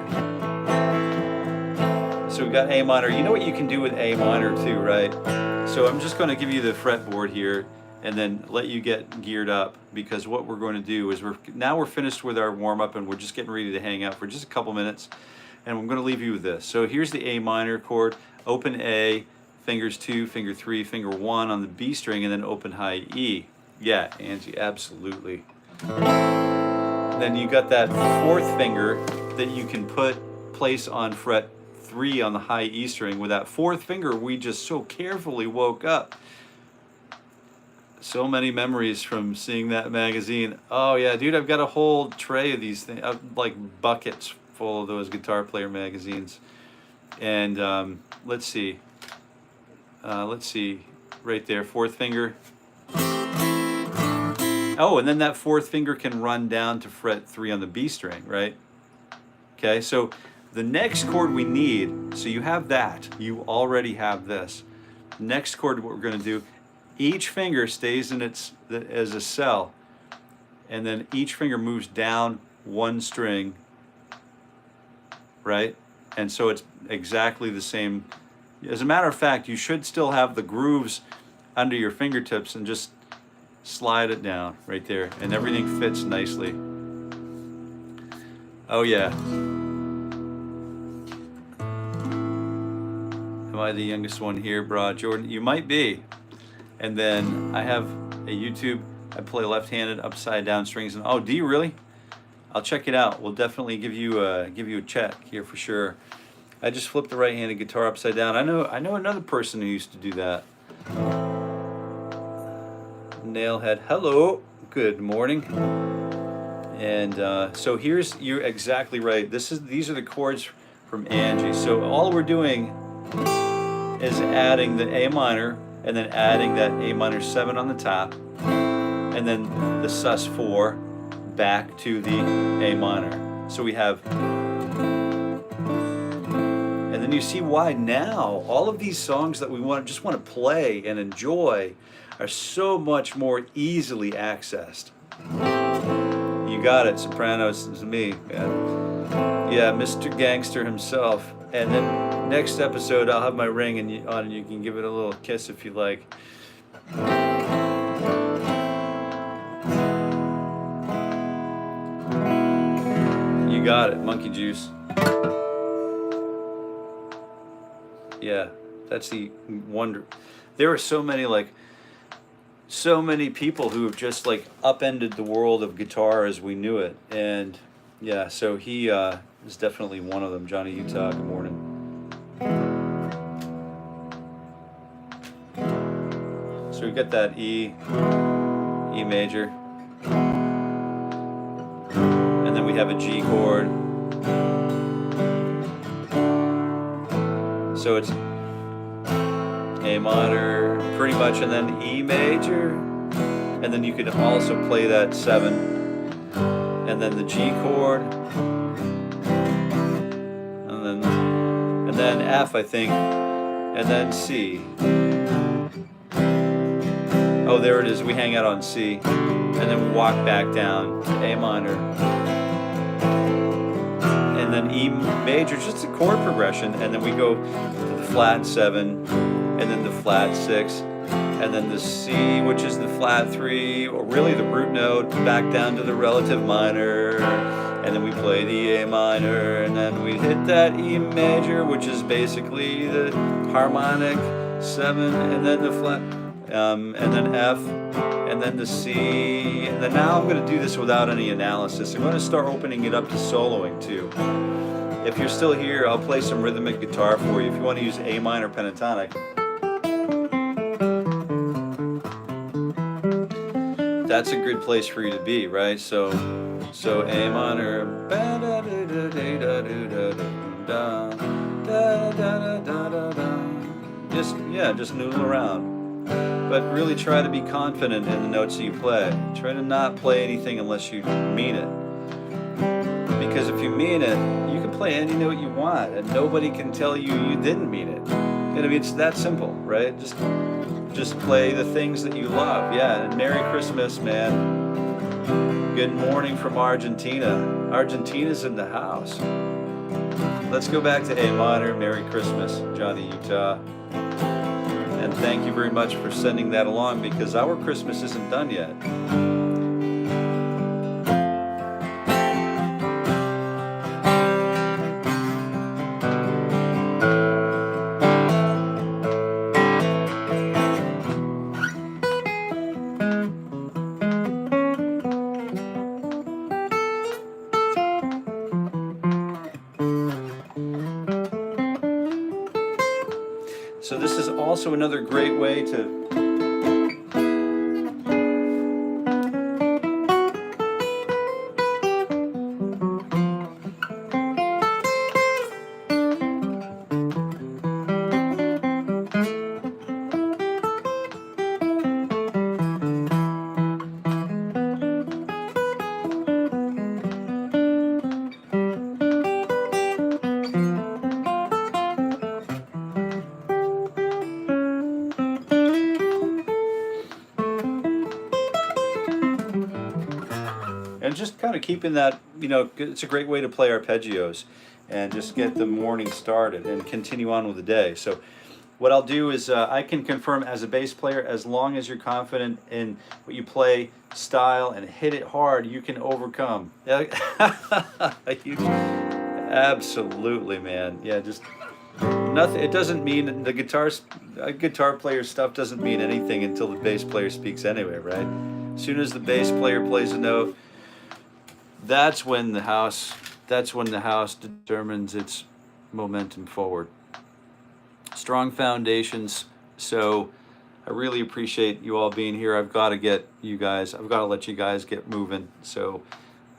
So we've got A minor. You know what you can do with A minor too, right? So I'm just going to give you the fretboard here and then let you get geared up, because what we're going to do is we're finished with our warm-up and we're just getting ready to hang out for just a couple minutes, and I'm going to leave you with this. So here's the A minor chord, open A, fingers 2, finger 3, finger 1 on the B string, and then open high E. Yeah, Angie, absolutely. Then you got that 4th finger that you can place on fret 3 on the high E string. With that 4th finger, we just so carefully woke up. So many memories from seeing that magazine. Oh yeah, dude, I've got a whole tray of these things, like buckets full of those guitar player magazines. And let's see, right there, 4th finger. Oh, and then that 4th finger can run down to fret 3 on the B string, right? Okay, so the next chord we need, so you have that, you already have this. Next chord, what we're going to do, each finger stays in as a cell, and then each finger moves down 1 string, right? And so it's exactly the same. As a matter of fact, you should still have the grooves under your fingertips, and just slide it down right there, and everything fits nicely. Oh yeah. Am I the youngest one here, brah? Jordan, you might be. And then I have a YouTube, I play left-handed upside down strings. And oh, do you really? I'll check it out. We'll definitely give you a check here for sure. I just flipped the right-handed guitar upside down. I know another person who used to do that. Nailhead, hello, good morning. And so you're exactly right. These are the chords from Angie. So all we're doing is adding the A minor and then adding that A minor 7 on the top, and then the sus4 back to the A minor. So we have, and then you see why now all of these songs that we just want to play and enjoy are so much more easily accessed. You got it, sopranos, it's me, man. Yeah, Mr. Gangster himself. And then next episode I'll have my ring and you can give it a little kiss if you like. You got it, Monkey Juice. Yeah, that's the wonder. There are so many people who have just like upended the world of guitar as we knew it. And yeah, so he is definitely one of them. Johnny Utah, good morning. So we got that E major. And then we have a G chord. So it's A minor, pretty much, and then E major. And then you could also play that 7. And then the G chord. And then F, I think. And then C. Oh, there it is. We hang out on C. And then we walk back down to A minor. And then E major, just a chord progression. And then we go to the flat 7. And then the flat 6. And then the C, which is the flat 3, or really the root note, back down to the relative minor. And then we play the A minor. And then we hit that E major, which is basically the harmonic 7. And then the flat. And then F, and then the C, and then now I'm going to do this without any analysis. I'm going to start opening it up to soloing too. If you're still here, I'll play some rhythmic guitar for you. If you want to use A minor pentatonic, that's a good place for you to be, right? So A minor, just noodle around. But really try to be confident in the notes that you play. Try to not play anything unless you mean it. Because if you mean it, you can play any note you want and nobody can tell you you didn't mean it. And I mean, it's that simple, right? Just play the things that you love. Yeah, and Merry Christmas, man. Good morning from Argentina. Argentina's in the house. Let's go back to A minor. Merry Christmas, Johnny Utah. And thank you very much for sending that along, because our Christmas isn't done yet. So this is also another great way to and just kind of keeping that, you know, it's a great way to play arpeggios and just get the morning started and continue on with the day. So what I'll do is I can confirm as a bass player, as long as you're confident in what you play style and hit it hard, you can overcome. Absolutely, man. Yeah, just nothing. It doesn't mean the guitar player stuff doesn't mean anything until the bass player speaks anyway, right? As soon as the bass player plays a note, that's when the house determines its momentum forward. Strong foundations. So I really appreciate you all being here. I've got to let you guys get moving. So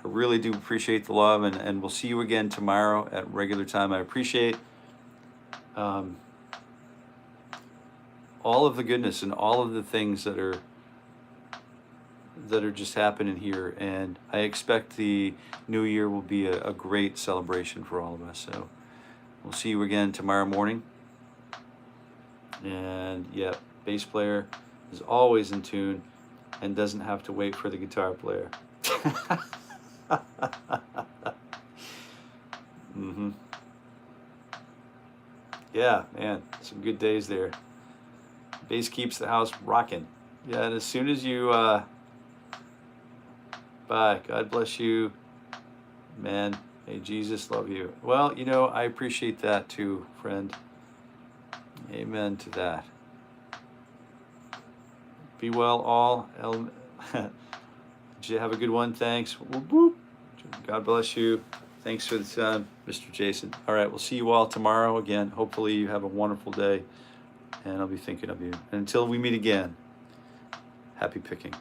I really do appreciate the love, and we'll see you again tomorrow at regular time. I appreciate all of the goodness and all of the things that are just happening here, and I expect the new year will be a great celebration for all of us. So we'll see you again tomorrow morning. And yeah, bass player is always in tune and doesn't have to wait for the guitar player. Yeah, man, some good days there. Bass keeps the house rocking. Yeah, and as soon as you bye, God bless you, man. Hey, Jesus love you. Well, you know, I appreciate that too, friend. Amen to that. Be well all. Did you have a good one? Thanks. Whoop, whoop. God bless you. Thanks for the time, Mr. Jason. All right, we'll see you all tomorrow again. Hopefully you have a wonderful day, and I'll be thinking of you. And until we meet again, happy picking.